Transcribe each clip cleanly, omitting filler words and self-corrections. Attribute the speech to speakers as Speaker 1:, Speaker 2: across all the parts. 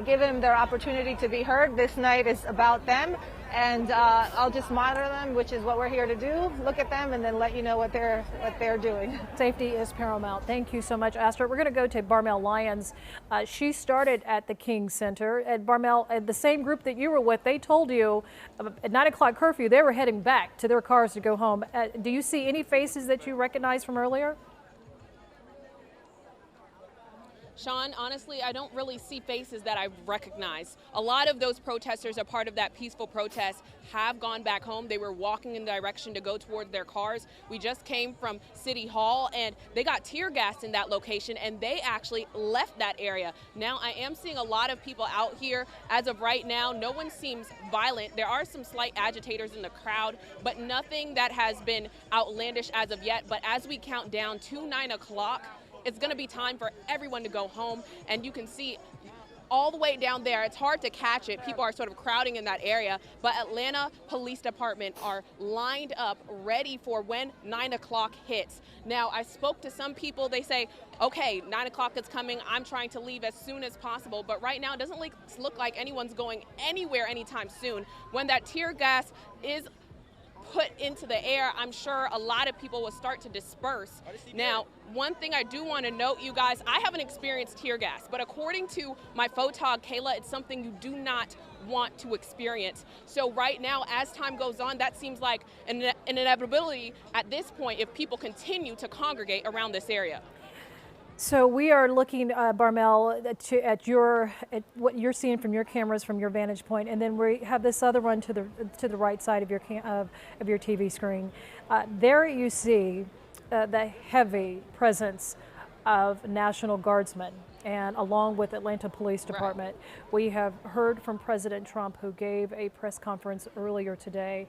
Speaker 1: give them their opportunity to be heard. This night is about them, and I'll just monitor them, which is what we're here to do. Look at them and then let you know what they're doing.
Speaker 2: Safety is paramount. Thank you so much, Astor. We're going to go to Barmel Lyons. She started at the King Center. And Barmel, the same group that you were with, they told you at 9 o'clock curfew they were heading back to their cars to go home. Do you see any faces that you recognize from earlier?
Speaker 3: Sean, honestly, I don't really see faces that I recognize. A lot of those protesters are part of that peaceful protest, have gone back home. They were walking in the direction to go toward their cars. We just came from City Hall and they got tear gassed in that location and they actually left that area. Now I am seeing a lot of people out here. As of right now, no one seems violent. There are some slight agitators in the crowd, but nothing that has been outlandish as of yet. But as we count down to 9 o'clock, it's going to be time for everyone to go home, and you can see all the way down there. It's hard to catch it. People are sort of crowding in that area, but Atlanta Police Department are lined up ready for when 9 o'clock hits. Now, I spoke to some people. They say, okay, 9 o'clock is coming. I'm trying to leave as soon as possible, but right now it doesn't look like anyone's going anywhere anytime soon. When that tear gas is put into the air, I'm sure a lot of people will start to disperse. Now, one thing I do want to note, you guys, I haven't experienced tear gas, but according to my photog, Kayla, it's something you do not want to experience. So right now, as time goes on, that seems like an inevitability at this point if people continue to congregate around this area.
Speaker 2: So we are looking, Barmel, at what you're seeing from your cameras, from your vantage point, and then we have this other one to the right side of your TV screen. There you see the heavy presence of National Guardsmen, and along with Atlanta Police Department. Right. We have heard from President Trump, who gave a press conference earlier today,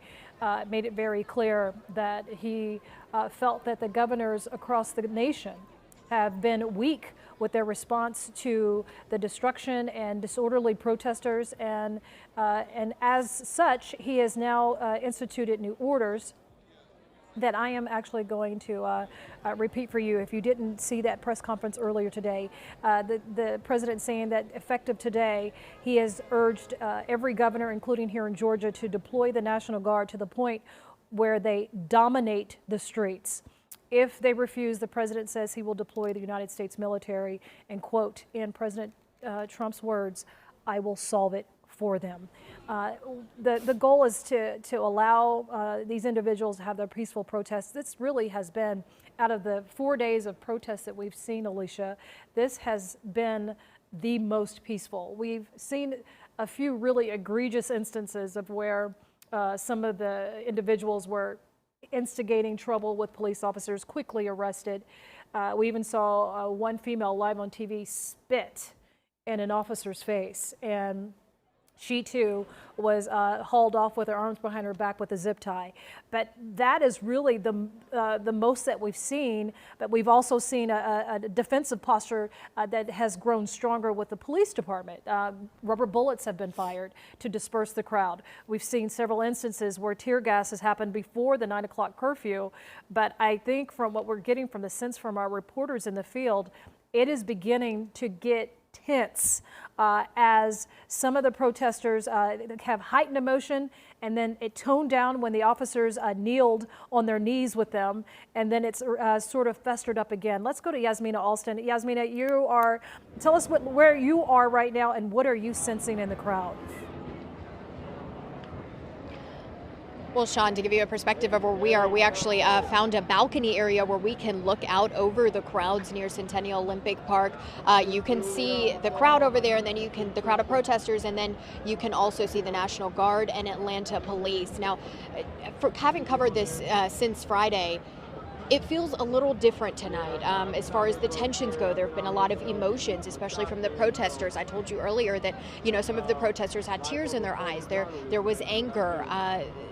Speaker 2: made it very clear that he felt that the governors across the nation have been weak with their response to the destruction and disorderly protesters, and as such, he has now instituted new orders that I am actually going to repeat for you if you didn't see that press conference earlier today. The president saying that effective today, he has urged every governor, including here in Georgia, to deploy the National Guard to the point where they dominate the streets. If they refuse, the president says he will deploy the United States military, and quote, in President Trump's words, "I will solve it for them." The goal is to allow these individuals to have their peaceful protests. This really has been, out of the 4 days of protests that we've seen, Alicia, this has been the most peaceful. We've seen a few really egregious instances of where some of the individuals were instigating trouble with police officers, quickly arrested. We even saw one female live on TV spit in an officer's face, and she too was hauled off with her arms behind her back with a zip tie. But that is really the most that we've seen. But we've also seen a defensive posture that has grown stronger with the police department. Rubber bullets have been fired to disperse the crowd. We've seen several instances where tear gas has happened before the 9 o'clock curfew. But I think from what we're getting from the sense from our reporters in the field, it is beginning to get tense as some of the protesters have heightened emotion, and then it toned down when the officers kneeled on their knees with them, and then it's sort of festered up again. Let's go to Yasmina Alston. Yasmina, tell us where you are right now and what are you sensing in the crowd?
Speaker 4: Well, Sean, to give you a perspective of where we are, we actually found a balcony area where we can look out over the crowds near Centennial Olympic Park. You can see the crowd over there, and then the crowd of protesters, and then you can also see the National Guard and Atlanta Police. Now, for having covered this since Friday, it feels a little different tonight. As far as the tensions go, there have been a lot of emotions, especially from the protesters. I told you earlier that, some of the protesters had tears in their eyes. There was anger.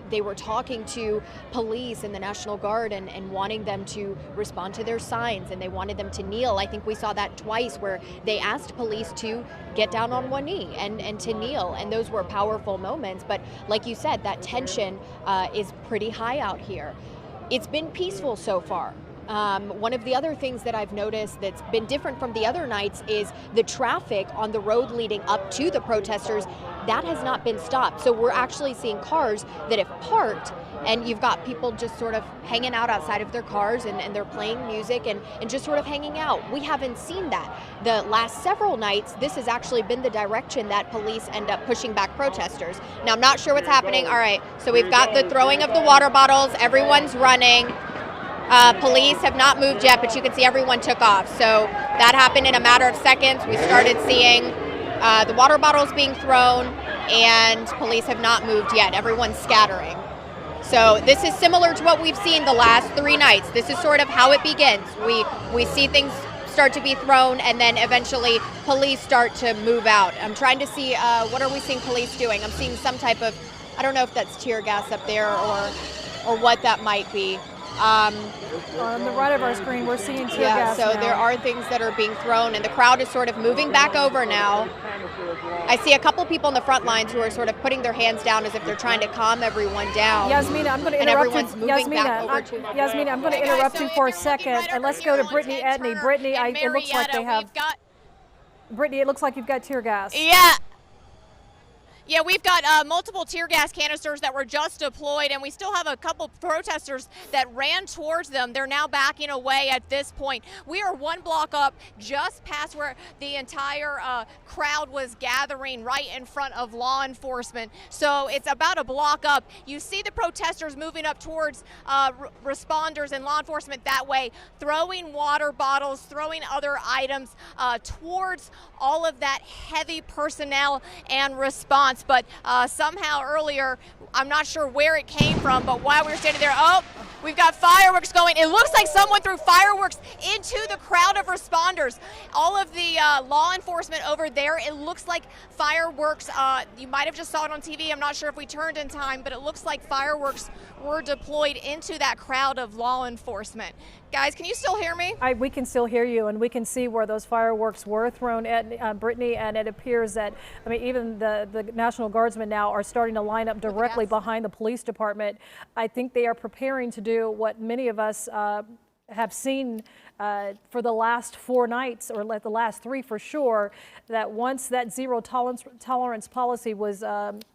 Speaker 4: They were talking to police and the National Guard and wanting them to respond to their signs, and they wanted them to kneel. I think we saw that twice where they asked police to get down on one knee and to kneel, and those were powerful moments. But like you said, that tension is pretty high out here. It's been peaceful so far. One of the other things that I've noticed that's been different from the other nights is the traffic on the road leading up to the protesters, that has not been stopped. So we're actually seeing cars that have parked, and you've got people just sort of hanging out outside of their cars, and they're playing music and just sort of hanging out. We haven't seen that. The last several nights, this has actually been the direction that police end up pushing back protesters. Now, I'm not sure what's happening. All right, so we've got the throwing of the water bottles. Everyone's running. Police have not moved yet, but you can see everyone took off. So that happened in a matter of seconds. We started seeing the water bottles being thrown, and police have not moved yet. Everyone's scattering. So this is similar to what we've seen the last 3 nights. This is sort of how it begins. We see things start to be thrown, and then eventually police start to move out. I'm trying to see, what are we seeing police doing? I'm seeing some type of, I don't know if that's tear gas up there or what that might be.
Speaker 2: On the right of our screen, we're seeing tear gas
Speaker 4: so
Speaker 2: now.
Speaker 4: there are things that are being thrown, and the crowd is sort of moving back over now. I see a couple people in the front lines who are sort of putting their hands down as if they're trying to calm everyone down.
Speaker 2: Yasmina, I'm going to interrupt you. Yasmina, I'm going to interrupt you for a second, and let's go to Brittany Edney. Brittany, it looks like they have. Brittany, it looks like you've got tear gas.
Speaker 4: Yeah, we've got multiple tear gas canisters that were just deployed, and we still have a couple protesters that ran towards them. They're now backing away at this point. We are 1 block up, just past where the entire crowd was gathering, right in front of law enforcement. So it's about a block up. You see the protesters moving up towards responders and law enforcement that way, throwing water bottles, throwing other items towards all of that heavy personnel and response. But somehow earlier, I'm not sure where it came from, but while we were standing there, we've got fireworks going. It looks like someone threw fireworks into the crowd of responders. All of the law enforcement over there, it looks like fireworks, you might have just saw it on TV, I'm not sure if we turned in time, but it looks like fireworks were deployed into that crowd of law enforcement. Guys, can you still hear me?
Speaker 2: We can still hear you, and we can see where those fireworks were thrown at Brittany, and it appears that, I mean, even the National Guardsmen now are starting to line up directly behind the police department. I think they are preparing to do what many of us have seen for the last 4 nights, or the last 3 for sure, that once that zero tolerance policy was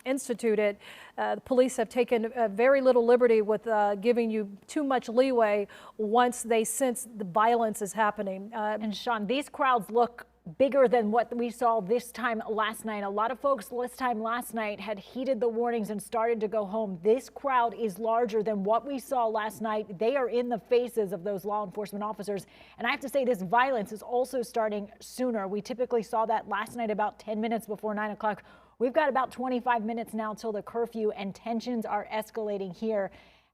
Speaker 2: instituted, the police have taken very little liberty with giving you too much leeway once they sense the violence is happening.
Speaker 5: And Sean, these crowds look bigger than what we saw this time last night. A lot of folks this time last night had heeded the warnings and started to go home. This crowd is larger than what we saw last night. They are in the faces of those law enforcement officers. And I have to say, this violence is also starting sooner. We typically saw that last night about 10 minutes before 9 o'clock. We've got about 25 minutes now till the curfew, and tensions are escalating here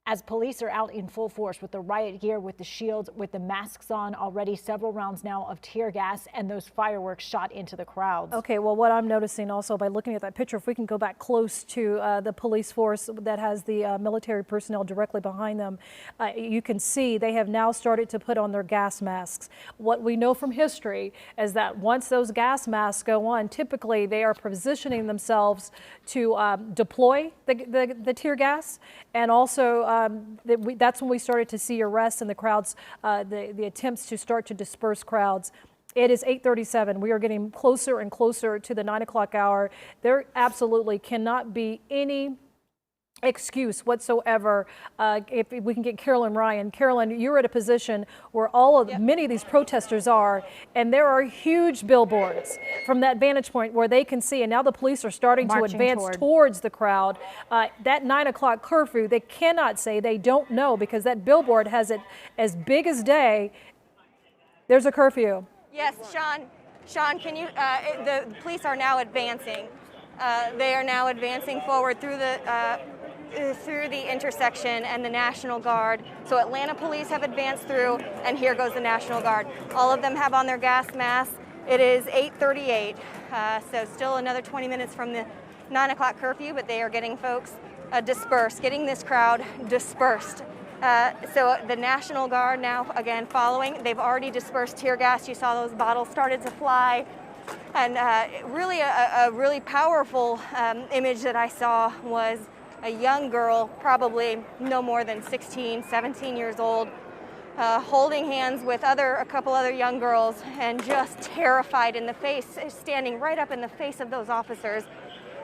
Speaker 5: as police are out in full force with the riot gear, with the shields, with the masks on. Already several rounds now of tear gas and those fireworks shot into the crowds.
Speaker 2: Okay, well, what I'm noticing also by looking at that picture, if we can go back close to the police force that has the military personnel directly behind them, you can see they have now started to put on their gas masks. What we know from history is that once those gas masks go on, typically they are positioning themselves to deploy the tear gas, and also that's when we started to see arrests and the crowds, the attempts to start to disperse crowds. It is 8:37. We are getting closer and closer to the 9 o'clock hour. There absolutely cannot be any excuse whatsoever if we can get Carolyn Ryan. Carolyn, you're at a position where many of these protesters are, and there are huge billboards from that vantage point where they can see, and now the police are starting to advance towards the crowd. That 9 o'clock curfew, they cannot say they don't know, because that billboard has it as big as day. There's a curfew.
Speaker 6: Yes, Sean, can you, the police are now advancing. They are now advancing forward through the intersection and the National Guard. So Atlanta police have advanced through, and here goes the National Guard. All of them have on their gas masks. It is 8:38, so still another 20 minutes from the 9 o'clock curfew, but they are getting folks dispersed, getting this crowd dispersed. So the National Guard now, again, following. They've already dispersed tear gas. You saw those bottles started to fly. And really a really powerful image that I saw was a young girl, probably no more than 16, 17 years old, holding hands with a couple other young girls, and just terrified in the face, standing right up in the face of those officers.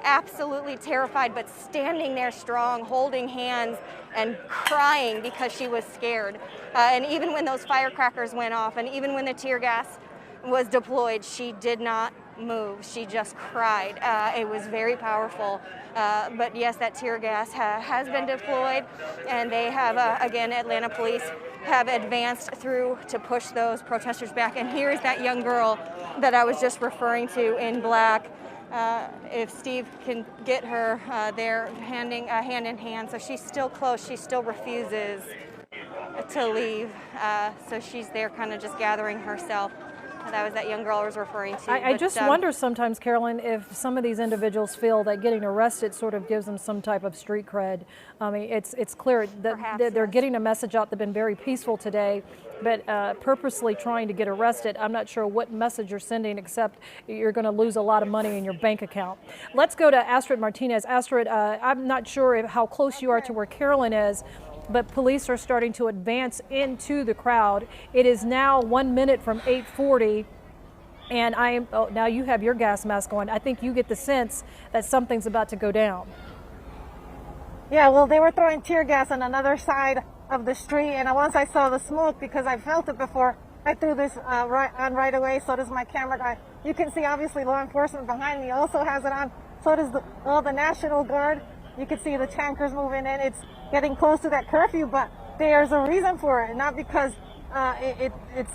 Speaker 6: Absolutely terrified, but standing there strong, holding hands and crying because she was scared. And even when those firecrackers went off, and even when the tear gas was deployed, she did not move. She just cried. It was very powerful. But yes, that tear gas has been deployed, and they have, again, Atlanta police have advanced through to push those protesters back. And here is that young girl that I was just referring to in black. If Steve can get her, they're hand in hand. So she's still close. She still refuses to leave. So she's there kind of just gathering herself. That was that young girl I was referring to.
Speaker 2: I just wonder sometimes, Carolyn, if some of these individuals feel that getting arrested sort of gives them some type of street cred. I mean, it's clear that
Speaker 6: Perhaps,
Speaker 2: they're
Speaker 6: yes.
Speaker 2: getting a message out. They've been very peaceful today, but purposely trying to get arrested. I'm not sure what message you're sending, except you're going to lose a lot of money in your bank account. Let's go to Astrid Martinez. Astrid, I'm not sure how close you are to where Carolyn is, but police are starting to advance into the crowd. It is now 1 minute from 8:40, and now you have your gas mask on. I think you get the sense that something's about to go down.
Speaker 1: Yeah, well, they were throwing tear gas on another side of the street, and once I saw the smoke, because I felt it before, I threw this right away. So does my camera guy. You can see, obviously, law enforcement behind me also has it on. So does all the National Guard. You can see the tankers moving in. It's getting close to that curfew, but there's a reason for it, not because it's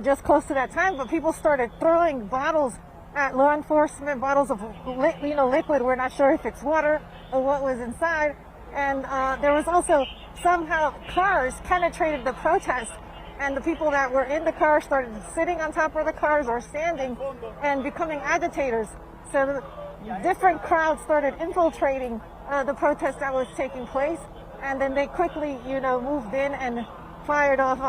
Speaker 1: just close to that time, but people started throwing bottles at law enforcement, bottles of liquid. We're not sure if it's water or what was inside. And there was also somehow cars penetrated the protest, and the people that were in the car started sitting on top of the cars or standing and becoming agitators. So the different crowds started infiltrating the protest that was taking place, and then they quickly, moved in and fired off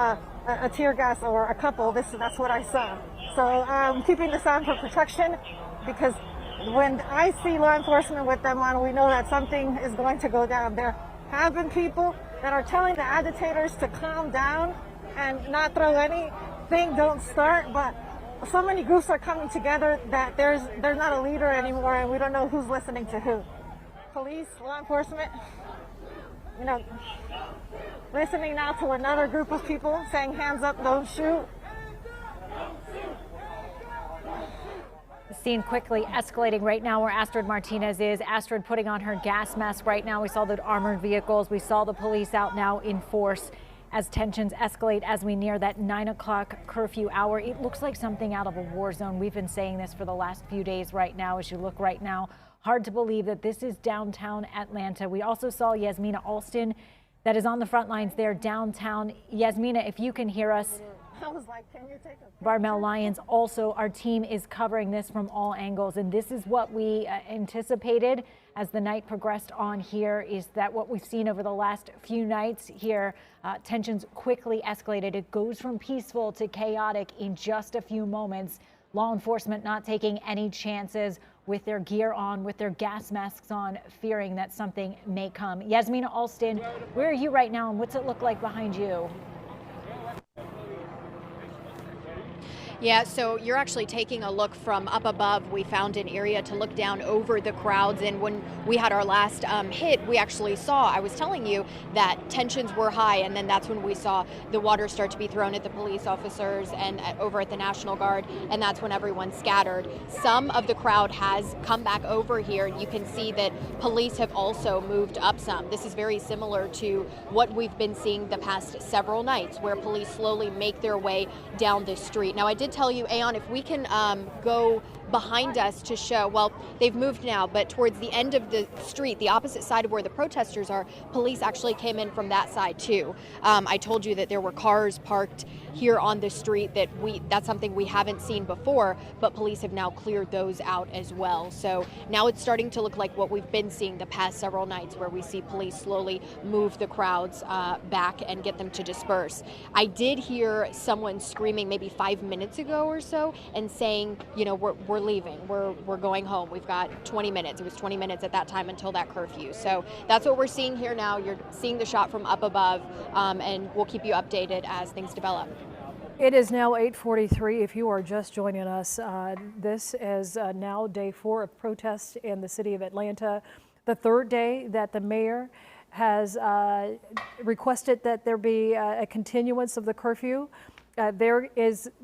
Speaker 1: a tear gas, or a couple. That's what I saw. So I'm keeping this on for protection, because when I see law enforcement with them on, we know that something is going to go down. There have been people that are telling the agitators to calm down and not throw anything, don't start, but so many groups are coming together that there's not a leader anymore, and we don't know who's listening to who. Police, law enforcement, listening now to another group of people saying, hands up, don't shoot.
Speaker 5: The scene quickly escalating right now where Astrid Martinez is. Astrid putting on her gas mask right now. We saw the armored vehicles. We saw the police out now in force as tensions escalate as we near that 9 o'clock curfew hour. It looks like something out of a war zone. We've been saying this for the last few days right now. As you look right now, hard to believe that this is downtown Atlanta. We also saw Yasmina Alston that is on the front lines there downtown. Yasmina, if you can hear us.
Speaker 1: I was like, can you take a
Speaker 5: Barmel Lyons, also our team is covering this from all angles, and this is what we anticipated as the night progressed on here, is that what we've seen over the last few nights here, tensions quickly escalated. It goes from peaceful to chaotic in just a few moments. Law enforcement not taking any chances, with their gear on, with their gas masks on, fearing that something may come. Yasmina Alston, where are you right now, and what's it look like behind you?
Speaker 4: Yeah, so you're actually taking a look from up above. We found an area to look down over the crowds, and when we had our last hit, we actually saw, I was telling you that tensions were high, and then that's when we saw the water start to be thrown at the police officers and over at the National Guard, and that's when everyone scattered. Some of the crowd has come back over here. You can see that police have also moved up some. This is very similar to what we've been seeing the past several nights, where police slowly make their way down this street. Now, I did tell you, Aeon, if we can go behind us to show, well, they've moved now, but towards the end of the street, the opposite side of where the protesters are, police actually came in from that side too. I told you that there were cars parked here on the street that's something we haven't seen before, but police have now cleared those out as well. So now it's starting to look like what we've been seeing the past several nights, where we see police slowly move the crowds back and get them to disperse. I did hear someone screaming maybe 5 minutes ago or so and saying, we're leaving. We're going home. We've got 20 minutes. It was 20 minutes at that time until that curfew. So that's what we're seeing here now. You're seeing the shot from up above, and we'll keep you updated as things develop.
Speaker 2: It is now 8:43. If you are just joining us, this is now day 4 of protests in the city of Atlanta. The third day that the mayor has requested that there be a continuance of the curfew.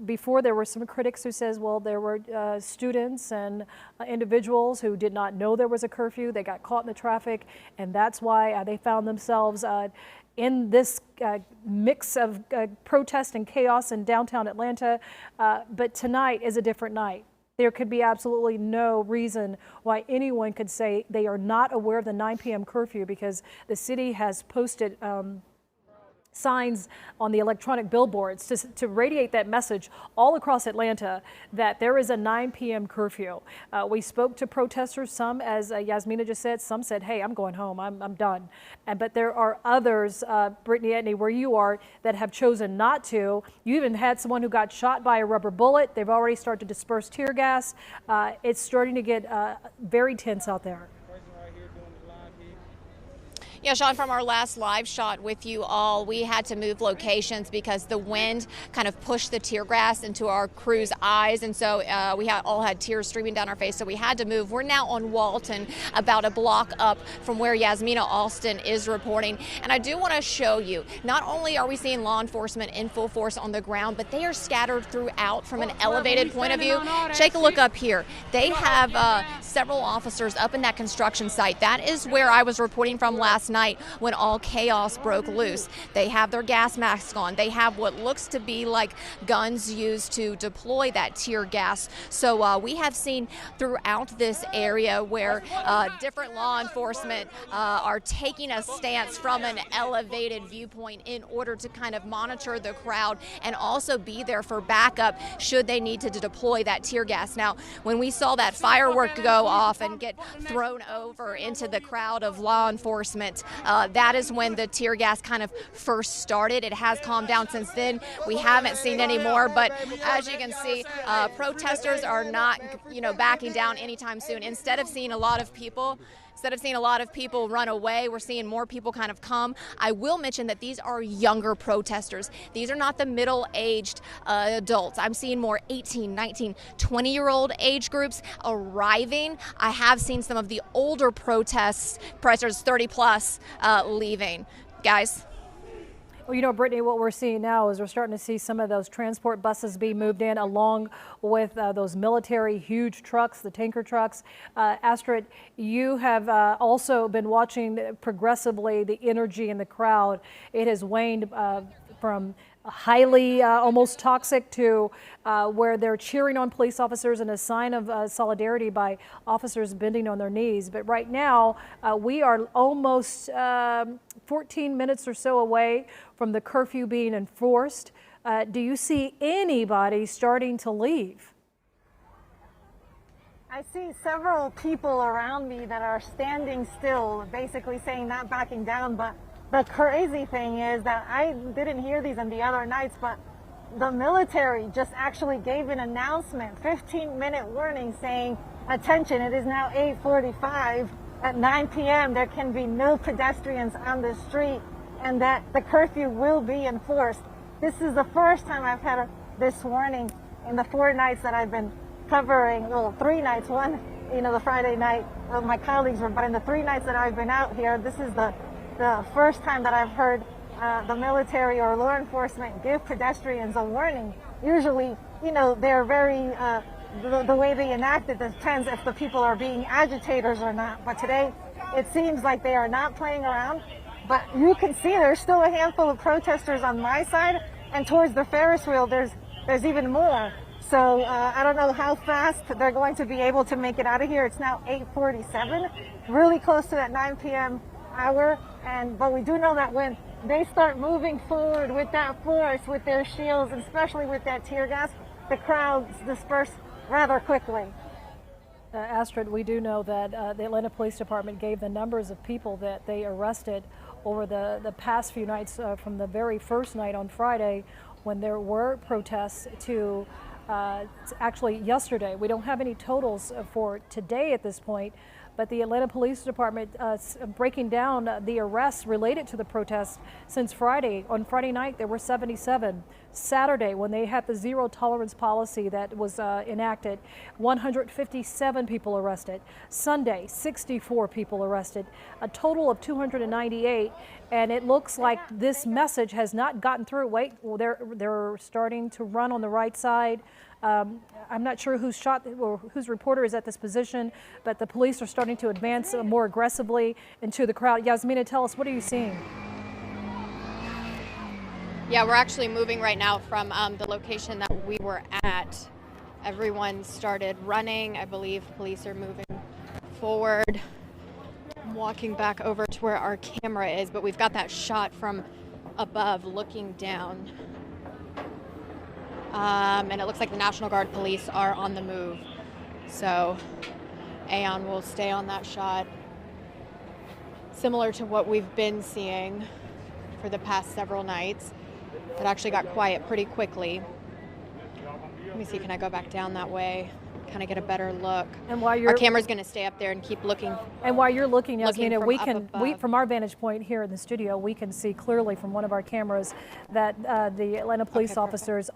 Speaker 2: Before there were some critics who says, well, there were students and individuals who did not know there was a curfew. They got caught in the traffic, and that's why they found themselves in this mix of protest and chaos in downtown Atlanta. But tonight is a different night. There could be absolutely no reason why anyone could say they are not aware of the 9 p.m. curfew, because the city has posted signs on the electronic billboards to radiate that message all across Atlanta that there is a 9 p.m. curfew. We spoke to protesters, some, as Yasmina just said, some said, hey, I'm going home, I'm done. But there are others, Brittany, Etney, where you are, that have chosen not to. You even had someone who got shot by a rubber bullet. They've already started to disperse tear gas. It's starting to get very tense out there.
Speaker 4: Yeah, Sean, from our last live shot with you all, we had to move locations because the wind kind of pushed the tear gas into our crew's eyes, and so we all had tears streaming down our face, so we had to move. We're now on Walton, about a block up from where Yasmina Alston is reporting, and I do want to show you, not only are we seeing law enforcement in full force on the ground, but they are scattered throughout from an elevated point of view. Take a look up here. They have several officers up in that construction site. That is where I was reporting from last night when all chaos broke loose. They have their gas masks on. They have what looks to be like guns used to deploy that tear gas. So we have seen throughout this area where different law enforcement are taking a stance from an elevated viewpoint in order to kind of monitor the crowd and also be there for backup should they need to deploy that tear gas. Now, when we saw that firework go off and get thrown over into the crowd of law enforcement, that is when the tear gas kind of first started. It has calmed down since then. We haven't seen any more, but as you can see, protesters are not, backing down anytime soon. Instead of seeing a lot of people run away, we're seeing more people kind of come. I will mention that these are younger protesters. These are not the middle-aged adults. I'm seeing more 18, 19, 20-year-old age groups arriving. I have seen some of the older protesters, 30-plus, leaving. Guys?
Speaker 2: Well, Brittany, what we're seeing now is we're starting to see some of those transport buses be moved in along with those military huge trucks, the tanker trucks. Astrid, you have also been watching progressively the energy in the crowd. It has waned from highly almost toxic to where they're cheering on police officers in a sign of solidarity by officers bending on their knees. But right now, we are almost 14 minutes or so away from the curfew being enforced. Do you see anybody starting to leave?
Speaker 1: I see several people around me that are standing still, basically saying not backing down, but the crazy thing is that I didn't hear these on the other nights, but the military just actually gave an announcement, 15-minute warning saying, attention, it is now 8:45. At 9 p.m. there can be no pedestrians on the street and that the curfew will be enforced. This is the first time I've had this warning in the 4 nights that I've been covering, well, 3 nights, one, the Friday night, my colleagues were, but in the 3 nights that I've been out here, this is the first time that I've heard the military or law enforcement give pedestrians a warning. Usually, they're very, the way they enact it depends if the people are being agitators or not. But today, it seems like they are not playing around. But you can see there's still a handful of protesters on my side, and towards the Ferris wheel, there's even more. So I don't know how fast they're going to be able to make it out of here. It's now 8:47, really close to that 9 p.m. hour. But we do know that when they start moving forward with that force, with their shields, and especially with that tear gas, the crowds disperse rather quickly.
Speaker 2: Astrid, we do know that the Atlanta Police Department gave the numbers of people that they arrested over the past few nights, from the very first night on Friday when there were protests to actually yesterday. We don't have any totals for today at this point, but the Atlanta Police Department breaking down the arrests related to the protest since Friday. On Friday night, there were 77. Saturday, when they had the zero tolerance policy that was enacted, 157 people arrested. Sunday, 64 people arrested, a total of 298. And it looks like this message has not gotten through. Wait, well, they're starting to run on the right side. I'm not sure who's shot or whose reporter is at this position, but the police are starting to advance more aggressively into the crowd. Yasmina, tell us, what are you seeing?
Speaker 4: Yeah, we're actually moving right now from the location that we were at. Everyone started running. I believe police are moving forward. I'm walking back over to where our camera is, but we've got that shot from above looking down. And it looks like the National Guard police are on the move. So Aeon will stay on that shot. Similar to what we've been seeing for the past several nights. It actually got quiet pretty quickly. Let me see, can I go back down that way? Kind of get a better look.
Speaker 2: And while our
Speaker 4: camera's going to stay up there and keep looking.
Speaker 2: And while you're looking, Yasmina,
Speaker 4: we
Speaker 2: from our vantage point here in the studio, we can see clearly from one of our cameras that the Atlanta police officers,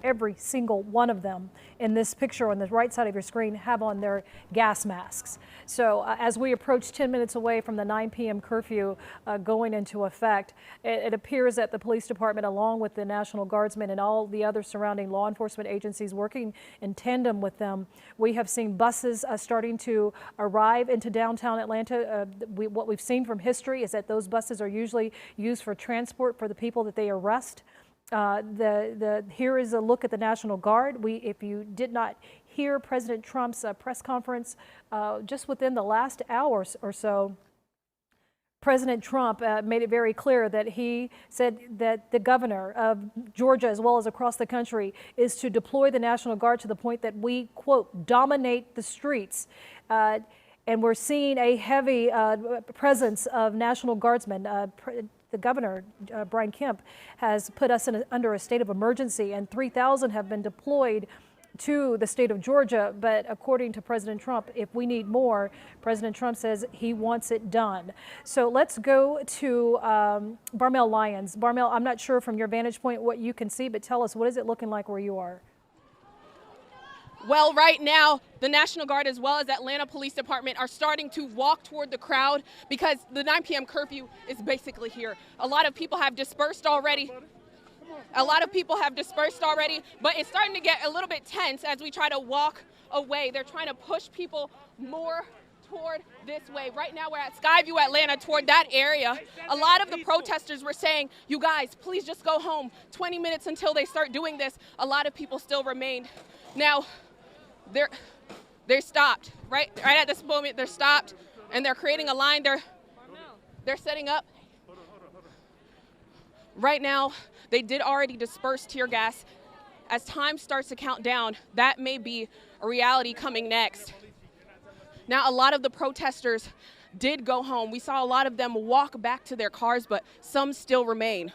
Speaker 2: every single one of them in this picture on the right side of your screen have on their gas masks. So as we approach 10 minutes away from the 9 p.m. curfew going into effect, it appears that the police department, along with the National Guardsmen and all the other surrounding law enforcement agencies working in tandem with them, we have seen buses starting to arrive into downtown Atlanta. What we've seen from history is that those buses are usually used for transport for the people that they arrest. Here is a look at the National Guard. If you did not hear President Trump's press conference just within the last hour or so, President Trump made it very clear that he said that the governor of Georgia, as well as across the country, is to deploy the National Guard to the point that we, quote, dominate the streets. And we're seeing a heavy presence of National Guardsmen. The governor, Brian Kemp, has put us under a state of emergency, and 3,000 have been deployed to the state of Georgia. But according to President Trump, if we need more, President Trump says he wants it done. So let's go to Barmel Lyons. Barmel, I'm not sure from your vantage point what you can see, but tell us, what is it looking like where you are?
Speaker 3: Well, right now, the National Guard as well as Atlanta Police Department are starting to walk toward the crowd because the 9 p.m. curfew is basically here. A lot of people have dispersed already. But it's starting to get a little bit tense as we try to walk away. They're trying to push people more toward this way. Right now, we're at Skyview Atlanta, toward that area. A lot of the protesters were saying, you guys, please just go home. 20 minutes until they start doing this. A lot of people still remained. Now, they're stopped, right at this moment. They're stopped, and they're creating a line. They're setting up. Right now, they did already disperse tear gas. As time starts to count down, that may be a reality coming next. Now, a lot of the protesters did go home. We saw a lot of them walk back to their cars, but some still remain.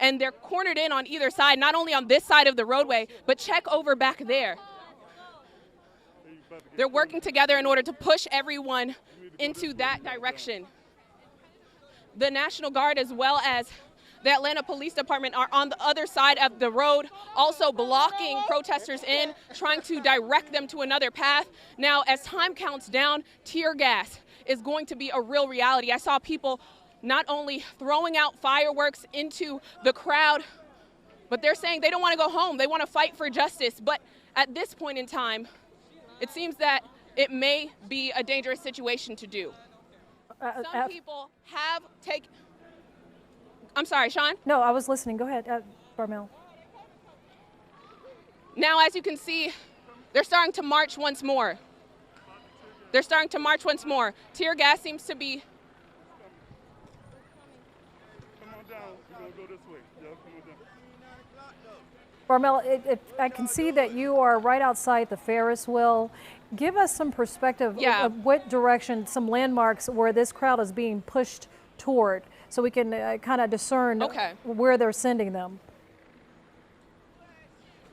Speaker 3: And they're cornered in on either side, not only on this side of the roadway, but check over back there. They're working together in order to push everyone into that direction. The National Guard as well as the Atlanta Police Department are on the other side of the road, also blocking protesters in, trying to direct them to another path. Now, as time counts down, tear gas is going to be a real reality. I saw people not only throwing out fireworks into the crowd, but they're saying they don't want to go home. They want to fight for justice. But at this point in time, it seems that it may be a dangerous situation to do. Some people have taken... I'm sorry, Sean?
Speaker 2: No, I was listening. Go ahead, Barmel.
Speaker 3: Now, as you can see, they're starting to march once more. Tear gas seems to be...
Speaker 7: Come on down. We're going to go this way. Yeah,
Speaker 2: come on down. Barmel, I can see that you are right outside the Ferris wheel. Give us some perspective of what direction, some landmarks where this crowd is being pushed toward, so we can kind of discern where they're sending them.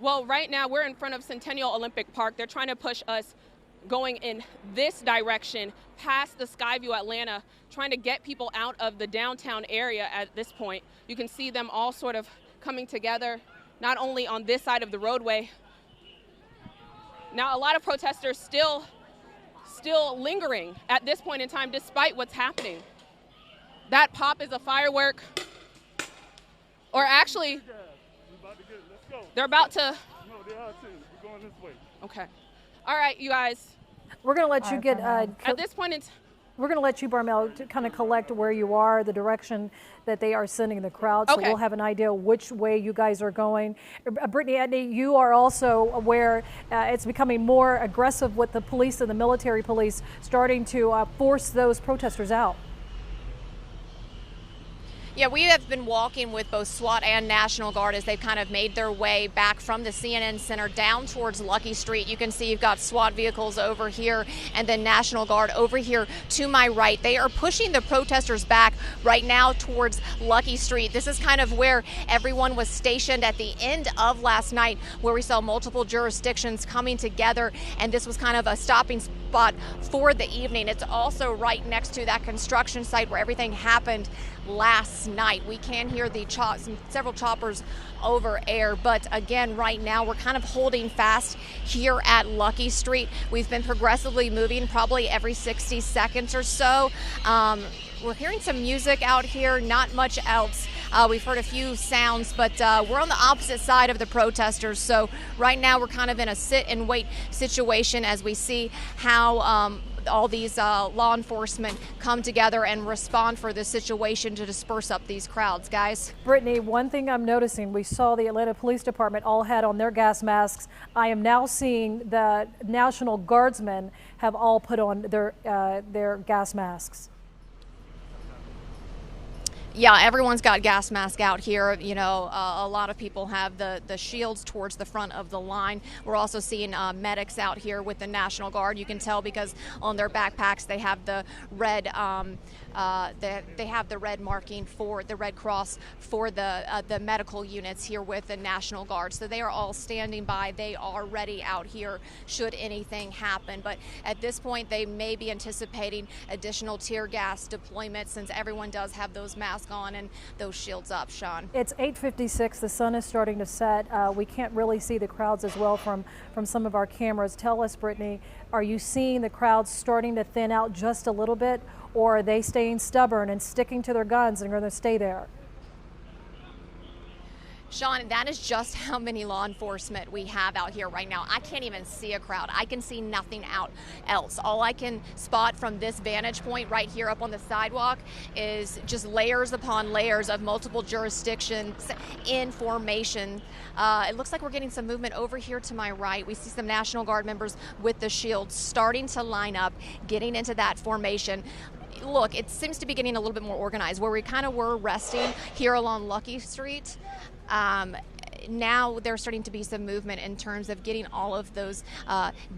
Speaker 3: Well, right now we're in front of Centennial Olympic Park. They're trying to push us going in this direction past the Skyview Atlanta, trying to get people out of the downtown area at this point. You can see them all sort of coming together, not only on this side of the roadway. Now, a lot of protesters still lingering at this point in time, despite what's happening. That pop is a firework. Or actually, they're about to.
Speaker 7: No, they are too. We're going this way.
Speaker 3: Okay. All right, you guys.
Speaker 2: We're going to let you get.
Speaker 3: At this point,
Speaker 2: we're going to let you, Barmel, to kind of collect where you are, the direction that they are sending the crowd, so we'll have an idea which way you guys are going. Brittany, Edney, you are also aware it's becoming more aggressive with the police and the military police starting to force those protesters out.
Speaker 4: Yeah, we have been walking with both SWAT and National Guard as they've kind of made their way back from the CNN Center down towards Lucky Street. You can see you've got SWAT vehicles over here and then National Guard over here to my right. They are pushing the protesters back right now towards Lucky Street. This is kind of where everyone was stationed at the end of last night, where we saw multiple jurisdictions coming together, and this was kind of a stopping spot for the evening. It's also right next to that construction site where everything happened last night. We can hear the several choppers over air, but again, right now we're kind of holding fast here at Lucky Street. We've been progressively moving probably every 60 seconds or so. We're hearing some music out here, not much else. We've heard a few sounds, but we're on the opposite side of the protesters. So right now we're kind of in a sit and wait situation as we see how all these law enforcement come together and respond for this situation to disperse up these crowds, guys.
Speaker 2: Brittany, one thing I'm noticing, we saw the Atlanta Police Department all had on their gas masks. I am now seeing the National Guardsmen have all put on their gas masks.
Speaker 4: Yeah, everyone's got gas mask out here. You know, a lot of people have the shields towards the front of the line. We're also seeing medics out here with the National Guard. You can tell because on their backpacks they have the red they have the red marking for the Red Cross for the medical units here with the National Guard. So they are all standing by. They are ready out here should anything happen. But at this point, they may be anticipating additional tear gas deployment since everyone does have those masks on and those shields up. Sean.
Speaker 2: It's 8:56. The sun is starting to set. We can't really see the crowds as well from some of our cameras. Tell us, Brittany, are you seeing the crowds starting to thin out just a little bit, or are they staying stubborn and sticking to their guns and are going to stay there?
Speaker 4: Sean, that is just how many law enforcement we have out here right now. I can't even see a crowd. I can see nothing else. All I can spot from this vantage point right here up on the sidewalk is just layers upon layers of multiple jurisdictions in formation. It looks like we're getting some movement over here to my right. We see some National Guard members with the shields starting to line up, getting into that formation. Look, it seems to be getting a little bit more organized. Where we kind of were resting here along Lucky Street, now there's starting to be some movement in terms of getting all of those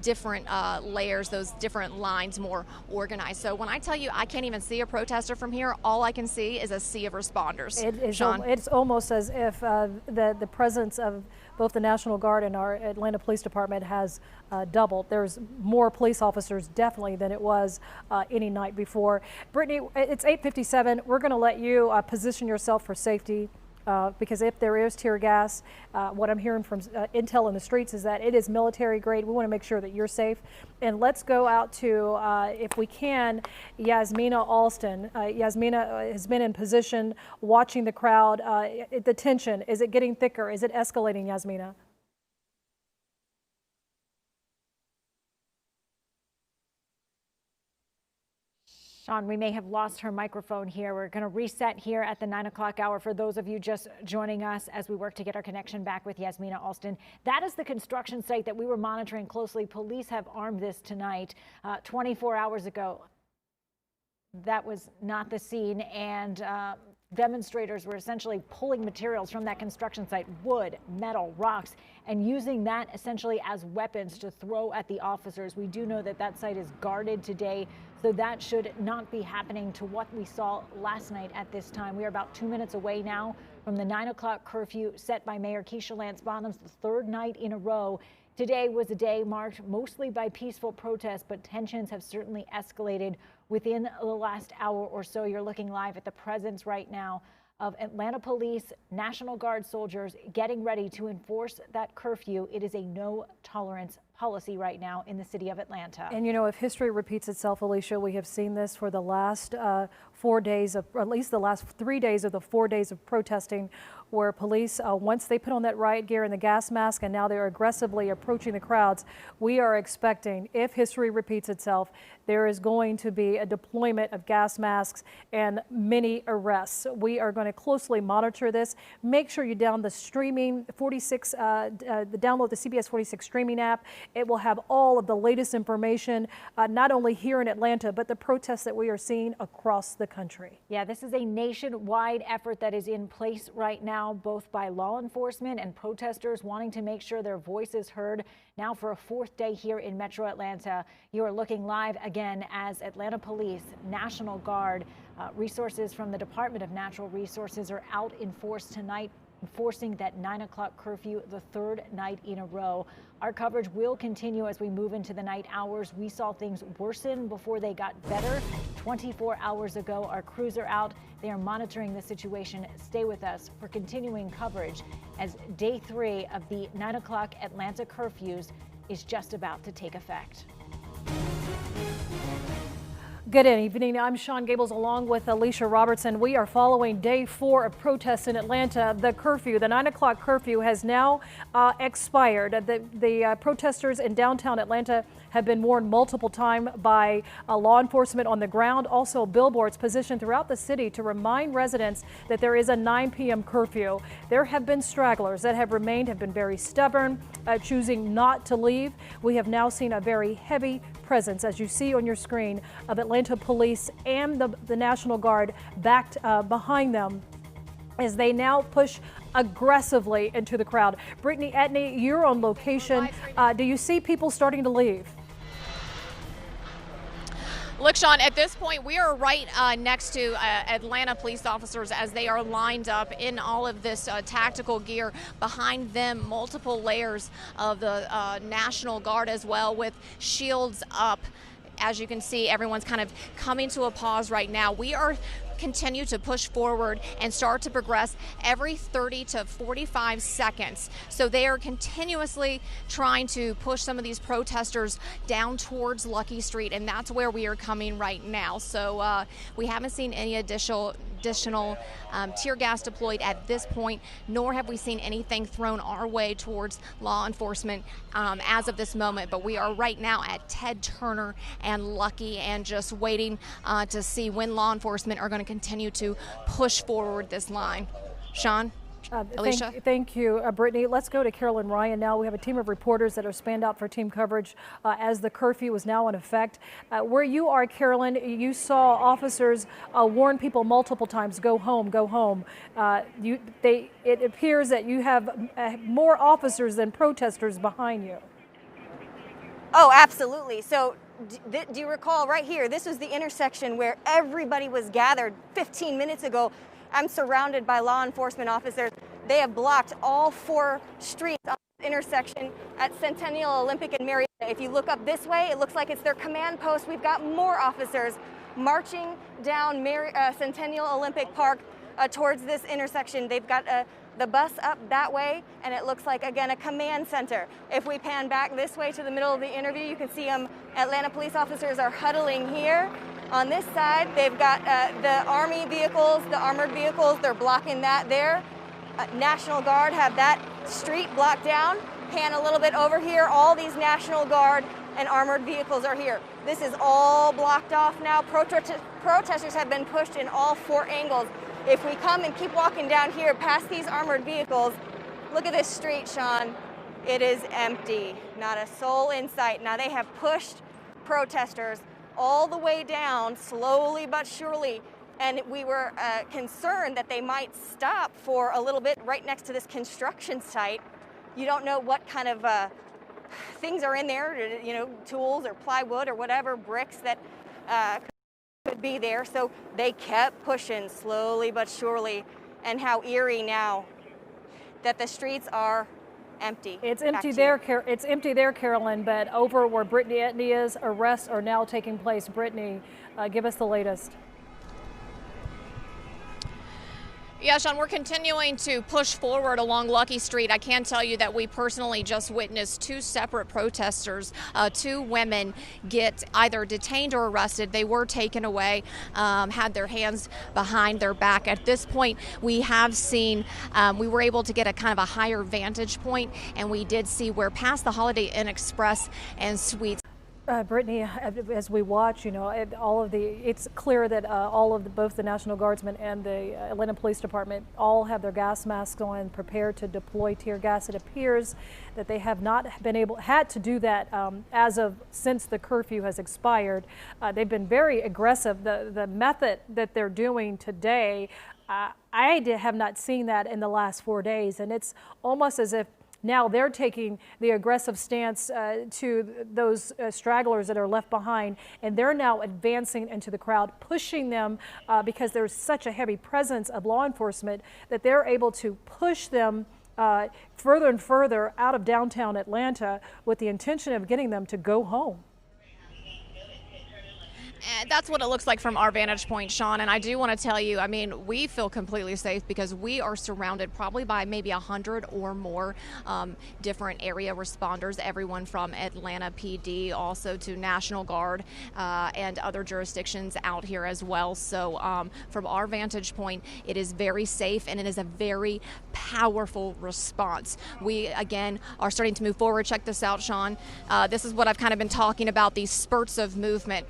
Speaker 4: different layers, those different lines more organized. So when I tell you I can't even see a protester from here, all I can see is a sea of responders.
Speaker 2: It's almost as if the presence of both the National Guard and our Atlanta Police Department has doubled. There's more police officers definitely than it was any night before. Brittany, it's 8:57. We're going to let you position yourself for safety. Because if there is tear gas, what I'm hearing from intel in the streets is that it is military grade. We want to make sure that you're safe. And let's go out to, if we can, Yasmina Alston. Yasmina has been in position watching the crowd. The tension, is it getting thicker? Is it escalating, Yasmina?
Speaker 5: Sean, we may have lost her microphone here. We're going to reset here at the 9 o'clock hour for those of you just joining us as we work to get our connection back with Yasmina Alston. That is the construction site that we were monitoring closely. Police have armed this tonight. 24 hours ago, that was not the scene, and demonstrators were essentially pulling materials from that construction site, wood, metal, rocks, and using that essentially as weapons to throw at the officers. We do know that that site is guarded today, so that should not be happening to what we saw last night at this time. We are about 2 minutes away now from the 9 o'clock curfew set by Mayor Keisha Lance Bottoms, the third night in a row. Today was a day marked mostly by peaceful protests, but tensions have certainly escalated within the last hour or so. You're looking live at the presence right now of Atlanta police, National Guard soldiers getting ready to enforce that curfew. It is a no tolerance policy right now in the city of Atlanta.
Speaker 2: And you know, if history repeats itself, Alicia, we have seen this for the last 4 days of, or at least the last 3 days of the 4 days of protesting, where police, once they put on that riot gear and the gas mask, and now they're aggressively approaching the crowds. We are expecting, if history repeats itself, there is going to be a deployment of gas masks and many arrests. We are going to closely monitor this. Make sure you download the streaming 46, download the CBS 46 streaming app. It will have all of the latest information, not only here in Atlanta, but the protests that we are seeing across the country.
Speaker 5: Yeah, this is a nationwide effort that is in place right now, both by law enforcement and protesters wanting to make sure their voice is heard. Now for a fourth day here in Metro Atlanta, you are looking live again as Atlanta Police, National Guard, resources from the Department of Natural Resources are out in force tonight, enforcing that 9 o'clock curfew the third night in a row. Our coverage will continue as we move into the night hours. We saw things worsen before they got better. 24 hours ago, our crews are out. They are monitoring the situation. Stay with us for continuing coverage as day 3 of the 9 o'clock Atlanta curfews is just about to take effect.
Speaker 2: Good evening. I'm Sean Gables along with Alicia Robertson. We are following day 4 of protests in Atlanta. The curfew, the 9 o'clock curfew, has now expired. The protesters in downtown Atlanta have been warned multiple times by law enforcement on the ground. Also, billboards positioned throughout the city to remind residents that there is a 9 p.m. curfew. There have been stragglers that have remained, have been very stubborn, choosing not to leave. We have now seen a very heavy presence, as you see on your screen, of Atlanta police and the National Guard backed behind them as they now push aggressively into the crowd. Brittany Etney, you're on location. Do you see people starting to leave?
Speaker 4: Look, Sean, at this point, we are right next to Atlanta police officers as they are lined up in all of this tactical gear. Behind them, multiple layers of the National Guard as well, with shields up. As you can see, everyone's kind of coming to a pause right now. We are continue to push forward and start to progress every 30 to 45 seconds. So they are continuously trying to push some of these protesters down towards Lucky Street, and that's where we are coming right now. So we haven't seen any additional tear gas deployed at this point, nor have we seen anything thrown our way towards law enforcement as of this moment. But we are right now at Ted Turner and Lucky and just waiting to see when law enforcement are going to continue to push forward this line. Sean? Alicia?
Speaker 2: Thank you, Brittany. Let's go to Carolyn Ryan now. We have a team of reporters that are spanned out for team coverage as the curfew is now in effect. Where you are, Carolyn, you saw officers warn people multiple times, go home, go home. It appears that you have more officers than protesters behind you.
Speaker 6: Oh, absolutely. So do you recall right here, this was the intersection where everybody was gathered 15 minutes ago. I'm surrounded by law enforcement officers. They have blocked all 4 streets on this intersection at Centennial Olympic and Marietta. If you look up this way, it looks like it's their command post. We've got more officers marching down Centennial Olympic Park towards this intersection. They've got the bus up that way, and it looks like, again, a command center. If we pan back this way to the middle of the interview, you can see Atlanta police officers are huddling here. On this side, they've got the Army vehicles, the armored vehicles, they're blocking that there. National Guard have that street blocked down. Pan a little bit over here, all these National Guard and armored vehicles are here. This is all blocked off now. Protesters have been pushed in all 4 angles. If we come and keep walking down here past these armored vehicles, look at this street, Sean. It is empty, not a soul in sight. Now they have pushed protesters all the way down, slowly but surely, And we were concerned that they might stop for a little bit right next to this construction site. You don't know what kind of things are in there, you know, tools or plywood or whatever, bricks that could be there. So they kept pushing slowly but surely. And how eerie now that the streets are empty.
Speaker 2: It's empty there, it's empty there, Carolyn, but over where Brittany Etnia's arrests are now taking place. Brittany, give us the latest.
Speaker 4: Yeah, Sean, we're continuing to push forward along Lucky Street. I can tell you that we personally just witnessed two separate protesters, two women, get either detained or arrested. They were taken away, had their hands behind their back. At this point, we have seen, we were able to get a kind of a higher vantage point, and we did see where past the Holiday Inn Express and Suites.
Speaker 2: Brittany, as we watch, you know, it's clear that both the National Guardsmen and the Atlanta Police Department all have their gas masks on, prepared to deploy tear gas. It appears that they have not had to do that since the curfew has expired. They've been very aggressive. The method that they're doing today, I have not seen that in the last 4 days, and it's almost as if now they're taking the aggressive stance to those stragglers that are left behind, and they're now advancing into the crowd, pushing them because there's such a heavy presence of law enforcement that they're able to push them further and further out of downtown Atlanta with the intention of getting them to go home.
Speaker 4: And that's what it looks like from our vantage point, Sean. And I do want to tell you, I mean, we feel completely safe because we are surrounded probably by maybe 100 or more different area responders, everyone from Atlanta PD also to National Guard and other jurisdictions out here as well. So from our vantage point, it is very safe and it is a very powerful response. We, again, are starting to move forward. Check this out, Sean. This is what I've kind of been talking about, these spurts of movement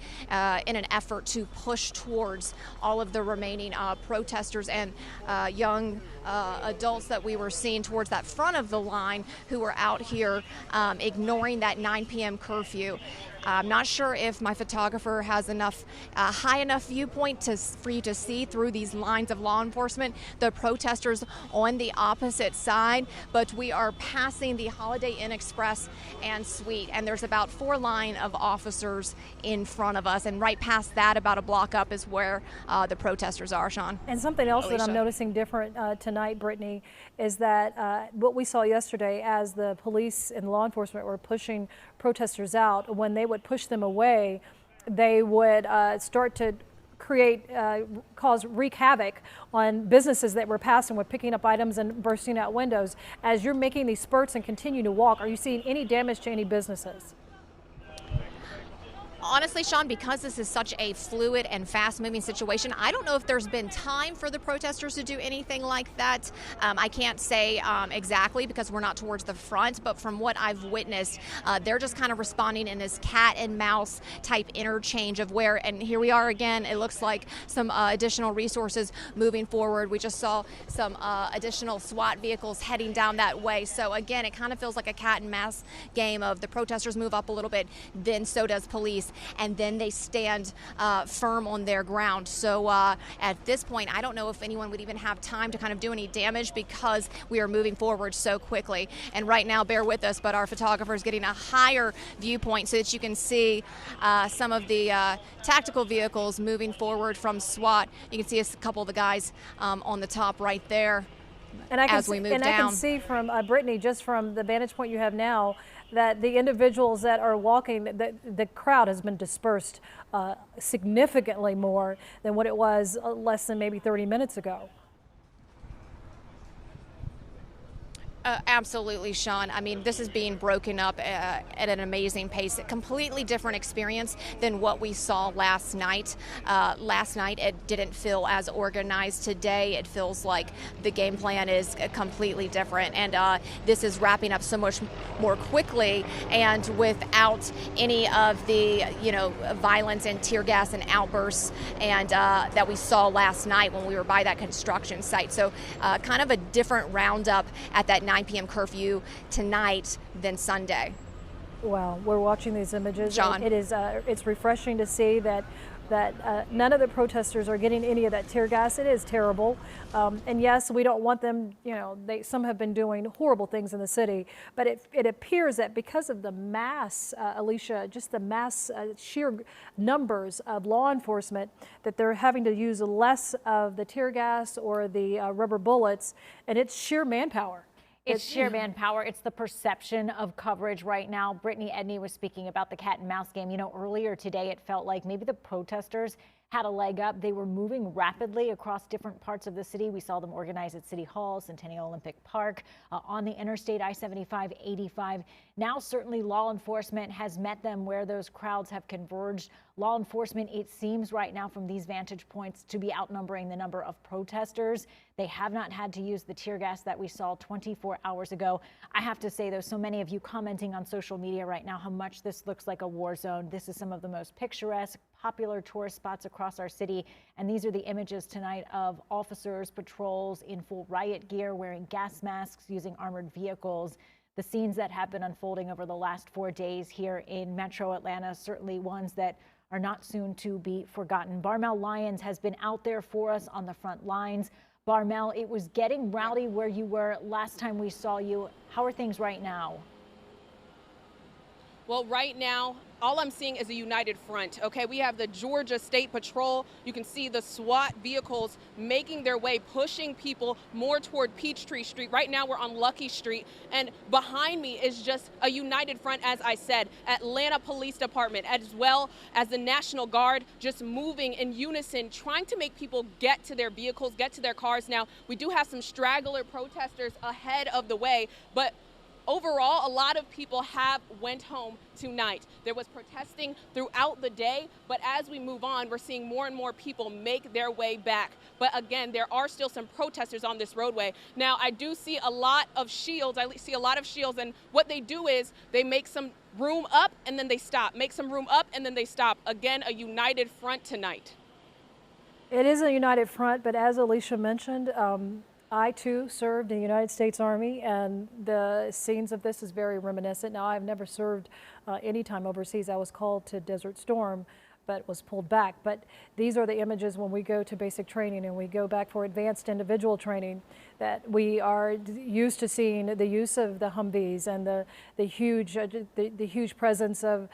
Speaker 4: in an effort to push towards all of the remaining protesters and young adults that we were seeing towards that front of the line who were out here ignoring that 9 p.m. curfew. I'm not sure if my photographer has enough high enough viewpoint for you to see through these lines of law enforcement, the protesters on the opposite side, but we are passing the Holiday Inn Express and Suite, and there's about 4 lines of officers in front of us, and right past that, about a block up, is where the protesters are, Sean.
Speaker 2: And something else that I'm noticing different tonight, Brittany, is that what we saw yesterday as the police and law enforcement were pushing protesters out, when they would push them away, they would start to wreak havoc on businesses that were passing with picking up items and bursting out windows. As you're making these spurts and continue to walk, are you seeing any damage to any businesses?
Speaker 4: Honestly, Sean, because this is such a fluid and fast-moving situation, I don't know if there's been time for the protesters to do anything like that. I can't say exactly because we're not towards the front, but from what I've witnessed, they're just kind of responding in this cat and mouse type interchange of where, and here we are again, it looks like some additional resources moving forward. We just saw some additional SWAT vehicles heading down that way. So again, it kind of feels like a cat and mouse game of the protesters move up a little bit, then so does police, and then they stand firm on their ground. So at this point, I don't know if anyone would even have time to kind of do any damage because we are moving forward so quickly. And right now, bear with us, but our photographer is getting a higher viewpoint so that you can see some of the tactical vehicles moving forward from SWAT. You can see a couple of the guys on the top right there.
Speaker 2: And I can
Speaker 4: as we move
Speaker 2: down. I can see from Brittany, just from the vantage point you have now, that the individuals that are walking, the crowd has been dispersed significantly more than what it was less than maybe 30 minutes ago.
Speaker 4: Absolutely, Sean. I mean, this is being broken up at an amazing pace. A completely different experience than what we saw last night. Last night, it didn't feel as organized. Today, it feels like the game plan is completely different. And this is wrapping up so much more quickly and without any of the, violence and tear gas and outbursts and that we saw last night when we were by that construction site. So kind of a different roundup at that 9 p.m. curfew tonight than Sunday.
Speaker 2: Wow, we're watching these images.
Speaker 4: John.
Speaker 2: It is it's refreshing to see that none of the protesters are getting any of that tear gas. It is terrible. And yes, we don't want them, some have been doing horrible things in the city, but it appears that because of the mass, Alicia, just the mass sheer numbers of law enforcement, that they're having to use less of the tear gas or the rubber bullets, and it's sheer manpower.
Speaker 5: It's sheer manpower. It's the perception of coverage right now. Brittany Edney was speaking about the cat and mouse game. Earlier today, it felt like maybe the protesters had a leg up. They were moving rapidly across different parts of the city. We saw them organize at City Hall, Centennial Olympic Park, on the interstate I-75, 85. Now, certainly law enforcement has met them where those crowds have converged. Law enforcement, it seems right now from these vantage points, to be outnumbering the number of protesters. They have not had to use the tear gas that we saw 24 hours ago. I have to say, though, so many of you commenting on social media right now how much this looks like a war zone. This is some of the most picturesque, popular tourist spots across our city. And these are the images tonight of officers, patrols in full riot gear, wearing gas masks, using armored vehicles. The scenes that have been unfolding over the last 4 days here in Metro Atlanta, certainly ones that are not soon to be forgotten. Barmel Lyons has been out there for us on the front lines. Barmel, it was getting rowdy where you were last time we saw you. How are things right now?
Speaker 3: Well, right now, all I'm seeing is a united front. Okay, we have the Georgia State Patrol. You can see the SWAT vehicles making their way, pushing people more toward Peachtree Street. Right now, we're on Lucky Street, and behind me is just a united front, as I said. Atlanta Police Department, as well as the National Guard, just moving in unison, trying to make people get to their vehicles, get to their cars. Now, we do have some straggler protesters ahead of the way, but overall, a lot of people have went home tonight. There was protesting throughout the day, but as we move on, we're seeing more and more people make their way back. But again, there are still some protesters on this roadway. Now, I do see a lot of shields. I see a lot of shields, and what they do is they make some room up and then they stop. Make some room up and then they stop. Again, a united front tonight.
Speaker 2: It is a united front, but as Alicia mentioned, I, too, served in the United States Army, and the scenes of this is very reminiscent. Now, I've never served any time overseas. I was called to Desert Storm, but was pulled back. But these are the images when we go to basic training and we go back for advanced individual training, that we are used to seeing the use of the Humvees and the huge presence of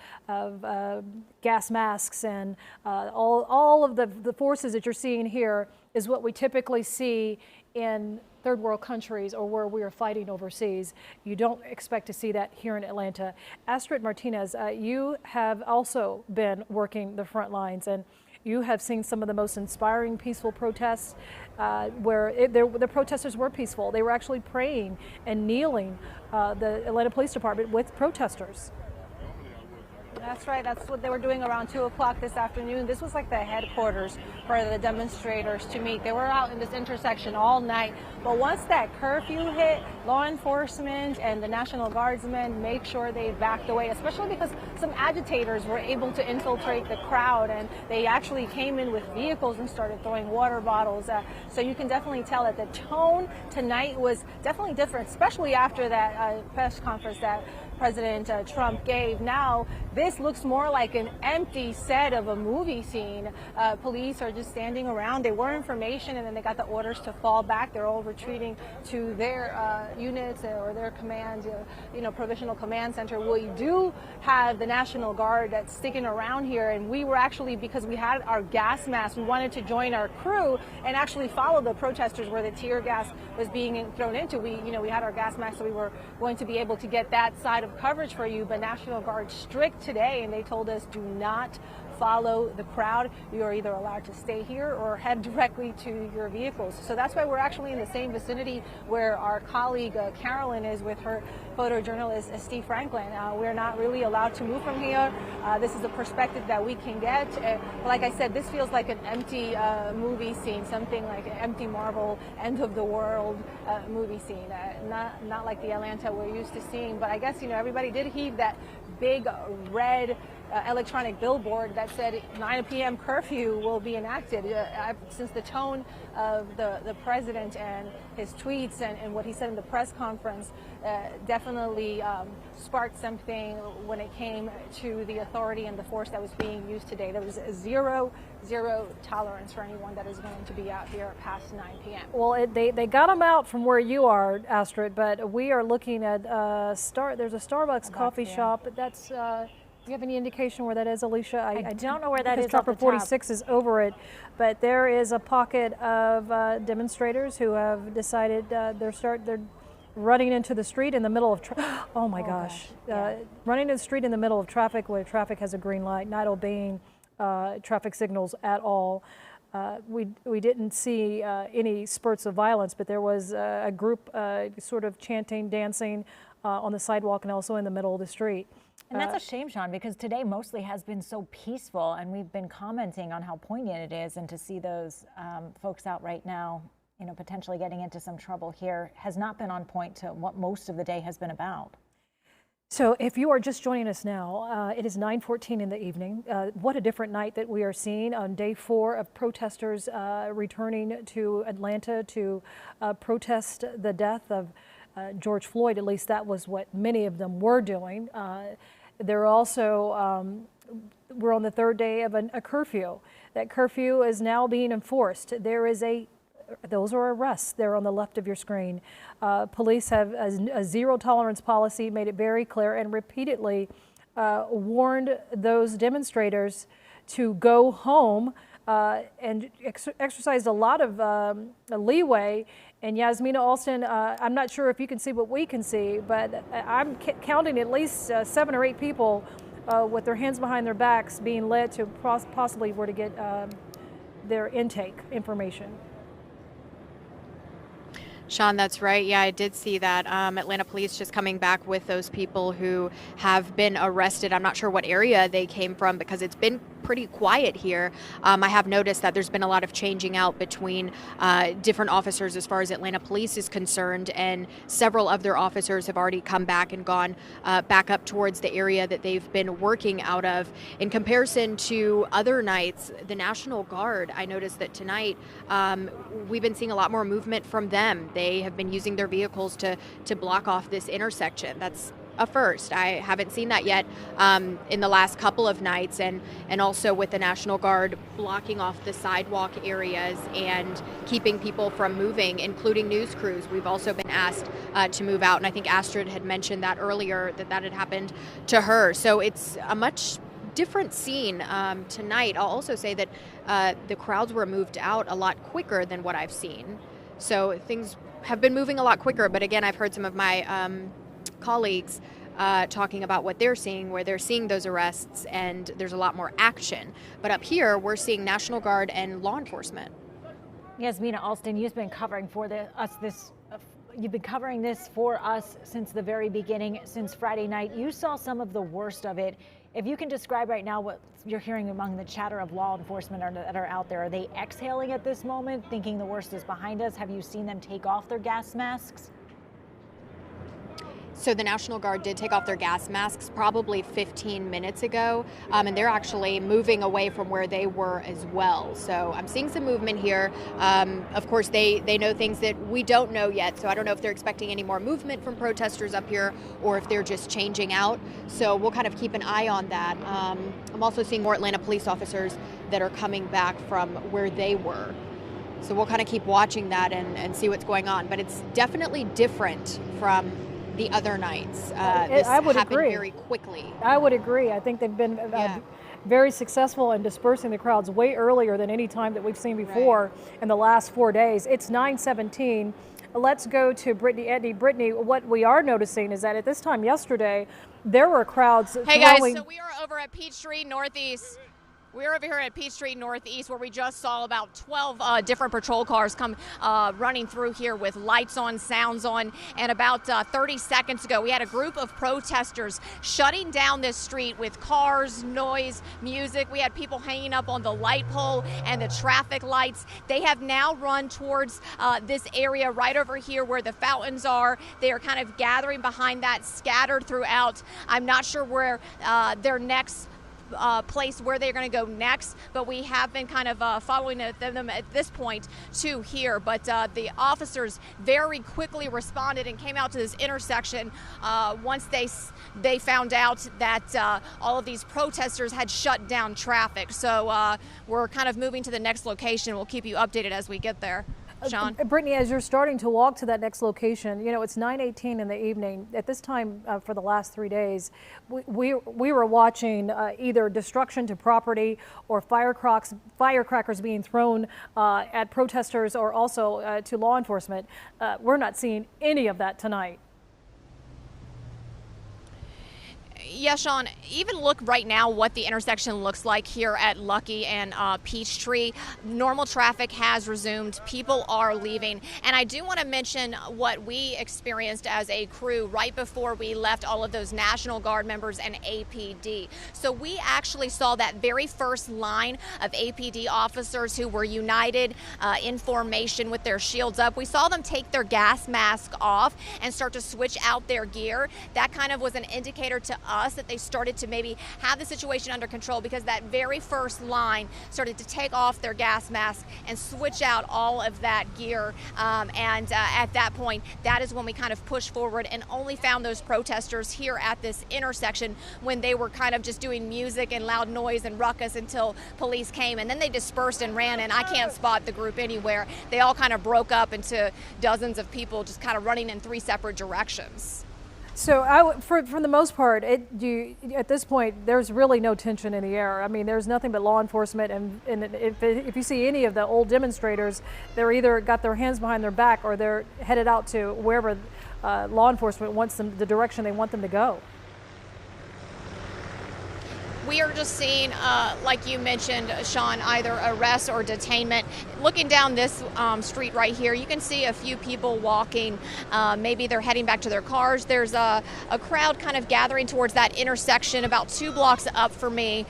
Speaker 2: gas masks and all of the forces that you're seeing here is what we typically see in third world countries or where we are fighting overseas. You don't expect to see that here in Atlanta. Astrid Martinez, you have also been working the front lines, and you have seen some of the most inspiring peaceful protests where the protesters were peaceful. They were actually praying and kneeling, the Atlanta Police Department, with protesters.
Speaker 1: That's right. That's what they were doing around 2 o'clock this afternoon. This was like the headquarters for the demonstrators to meet. They were out in this intersection all night. But once that curfew hit, law enforcement and the National Guardsmen made sure they backed away, especially because some agitators were able to infiltrate the crowd, and they actually came in with vehicles and started throwing water bottles. So you can definitely tell that the tone tonight was definitely different, especially after that press conference that President Trump gave. Now, this looks more like an empty set of a movie scene. Police are just standing around. They were information, and then they got the orders to fall back. They're all retreating to their units or their command, provisional command center. We do have the National Guard that's sticking around here, and we were actually, because we had our gas masks, we wanted to join our crew and actually follow the protesters where the tear gas was being thrown into. We had our gas masks, so we were going to be able to get that side of coverage for you. But National Guard strict today, and they told us do not follow the crowd. You are either allowed to stay here or head directly to your vehicles. So that's why we're actually in the same vicinity where our colleague Carolyn is with her photojournalist Steve Franklin. We're not really allowed to move from here. This is a perspective that we can get. Like I said, this feels like an empty movie scene, something like an empty Marvel end of the world movie scene. Not like the Atlanta we're used to seeing. But I guess everybody did heave that big red electronic billboard that said 9 p.m. curfew will be enacted. Since the tone of the president and his tweets and what he said in the press conference definitely sparked something when it came to the authority and the force that was being used today. There was zero tolerance for anyone that is going to be out here past 9 p.m.
Speaker 2: Well, they got them out from where you are, Astrid, but we are looking at there's a Starbucks coffee shop. That's do you have any indication where that is, Alicia?
Speaker 5: I don't know where that is.
Speaker 2: Chopper 46 is over it, but there is a pocket of demonstrators who have decided they're running into the street in the middle of oh my gosh. Running into the street in the middle of traffic where traffic has a green light, not obeying traffic signals at all. We didn't see any spurts of violence, but there was a group sort of chanting, dancing on the sidewalk and also in the middle of the street.
Speaker 5: And that's a shame, Sean, because today mostly has been so peaceful, and we've been commenting on how poignant it is, and to see those folks out right now, you know, potentially getting into some trouble here has not been on point to what most of the day has been about.
Speaker 2: So if you are just joining us now, it is 9:14 in the evening. What a different night that we are seeing on day 4 of protesters returning to Atlanta to protest the death of George Floyd. At least that was what many of them were doing. They're also, we're on the 3rd day of a curfew. That curfew is now being enforced. There is those are arrests there on the left of your screen. Police have a zero tolerance policy, made it very clear, and repeatedly warned those demonstrators to go home and exercised a lot of leeway. And Yasmina Alston, I'm not sure if you can see what we can see, but I'm counting at least 7 or 8 people with their hands behind their backs being led to possibly where to get their intake information.
Speaker 4: Sean, that's right. Yeah, I did see that. Atlanta police just coming back with those people who have been arrested. I'm not sure what area they came from because it's been pretty quiet here. I have noticed that there's been a lot of changing out between different officers as far as Atlanta police is concerned, and several of their officers have already come back and gone back up towards the area that they've been working out of. In comparison to other nights, the National Guard, I noticed that tonight we've been seeing a lot more movement from them. They have been using their vehicles to block off this intersection. That's a first. I haven't seen that yet in the last couple of nights, and also with the National Guard blocking off the sidewalk areas and keeping people from moving, including news crews. We've also been asked to move out, and I think Astrid had mentioned that earlier, that had happened to her. So it's a much different scene tonight. I'll also say that the crowds were moved out a lot quicker than what I've seen. So things have been moving a lot quicker, but again, I've heard some of my colleagues talking about what they're seeing, where they're seeing those arrests and there's a lot more action. But up here, we're seeing National Guard and law enforcement.
Speaker 5: Yasmina Alston, you've been covering you've been covering this for us since the very beginning, since Friday night. You saw some of the worst of it. If you can describe right now what you're hearing among the chatter of law enforcement that are out there, are they exhaling at this moment, thinking the worst is behind us? Have you seen them take off their gas masks?
Speaker 4: So the National Guard did take off their gas masks probably 15 minutes ago, and they're actually moving away from where they were as well. So I'm seeing some movement here. Of course, they know things that we don't know yet, so I don't know if they're expecting any more movement from protesters up here or if they're just changing out. So we'll kind of keep an eye on that. I'm also seeing more Atlanta police officers that are coming back from where they were. So we'll kind of keep watching that and see what's going on. But it's definitely different from the other nights. This happened very quickly.
Speaker 2: I would agree. I think they've been very successful in dispersing the crowds way earlier than any time that we've seen before in the last 4 days. It's 9:17. Let's go to Brittany Edney. Brittany, what we are noticing is that at this time yesterday, there were crowds
Speaker 8: Hey guys, so we are over at Peachtree Northeast. We're over here at Peachtree Northeast, where we just saw about 12 different patrol cars come running through here with lights on, sounds on. And about 30 seconds ago, we had a group of protesters shutting down this street with cars, noise, music. We had people hanging up on the light pole and the traffic lights. They have now run towards this area right over here where the fountains are. They are kind of gathering behind that, scattered throughout. I'm not sure where their next place where they're going to go next, but we have been kind of following them at this point to here. But the officers very quickly responded and came out to this intersection once they found out that all of these protesters had shut down traffic. So we're kind of moving to the next location. We'll keep you updated as we get there. Sean?
Speaker 2: Brittany, as you're starting to walk to that next location, you know, it's 9:18 in the evening. At this time for the last 3 days, we were watching either destruction to property or firecrackers being thrown at protesters or also to law enforcement. We're not seeing any of that tonight.
Speaker 8: Yeah, Sean, even look right now what the intersection looks like here at Lucky and Peachtree. Normal traffic has resumed. People are leaving. And I do want to mention what we experienced as a crew right before we left all of those National Guard members and APD. So we actually saw that very first line of APD officers who were united in formation with their shields up. We saw them take their gas mask off and start to switch out their gear. That kind of was an indicator to us that they started to maybe have the situation under control, because that very first line started to take off their gas mask and switch out all of that gear. At that point, that is when we kind of pushed forward and only found those protesters here at this intersection when they were kind of just doing music and loud noise and ruckus until police came, and then they dispersed and ran, and I can't spot the group anywhere. They all kind of broke up into dozens of people just kind of running in 3 separate directions.
Speaker 2: So for the most part, at this point, there's really no tension in the air. I mean, there's nothing but law enforcement, and if you see any of the old demonstrators, they're either got their hands behind their back or they're headed out to wherever law enforcement wants them, the direction they want them to go.
Speaker 8: We are just seeing, like you mentioned, Sean, either arrest or detainment. Looking down this street right here, you can see a few people walking. Maybe they're heading back to their cars. There's a crowd kind of gathering towards that intersection about 2 blocks up for me.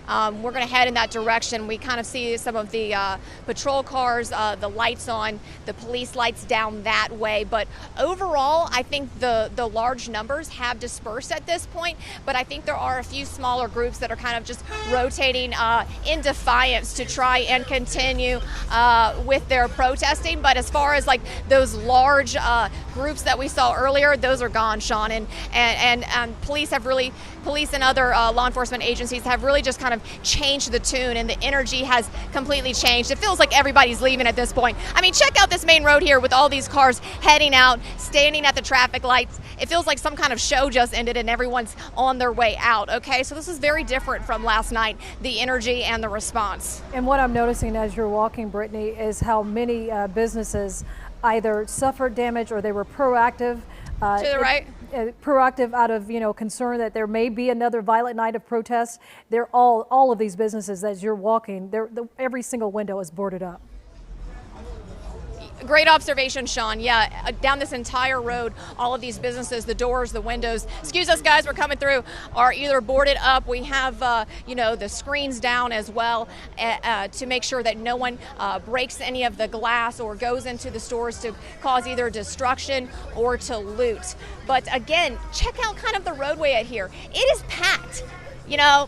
Speaker 8: We're going to head in that direction. We kind of see some of the patrol cars, the lights on, the police lights down that way. But overall, I think the large numbers have dispersed at this point. But I think there are a few smaller groups that are kind of just rotating in defiance to try and continue with their protesting. But as far as like those large groups that we saw earlier, those are gone, Sean. And police and other law enforcement agencies have really just kind of changed the tune, and the energy has completely changed. It feels like everybody's leaving at this point. I mean, check out this main road here with all these cars heading out, standing at the traffic lights. It feels like some kind of show just ended and everyone's on their way out, okay? So this is very different from last night, the energy and the response.
Speaker 2: And what I'm noticing as you're walking, Brittany, is how many businesses either suffered damage or they were proactive.
Speaker 8: To the right.
Speaker 2: Proactive out of concern that there may be another violent night of protest. They're all of these businesses, as you're walking, every single window is boarded up.
Speaker 8: Great observation, Sean. Yeah, down this entire road, all of these businesses, the doors, the windows, excuse us guys, we're coming through, are either boarded up. We have, the screens down as well to make sure that no one breaks any of the glass or goes into the stores to cause either destruction or to loot. But again, check out kind of the roadway out here. It is packed,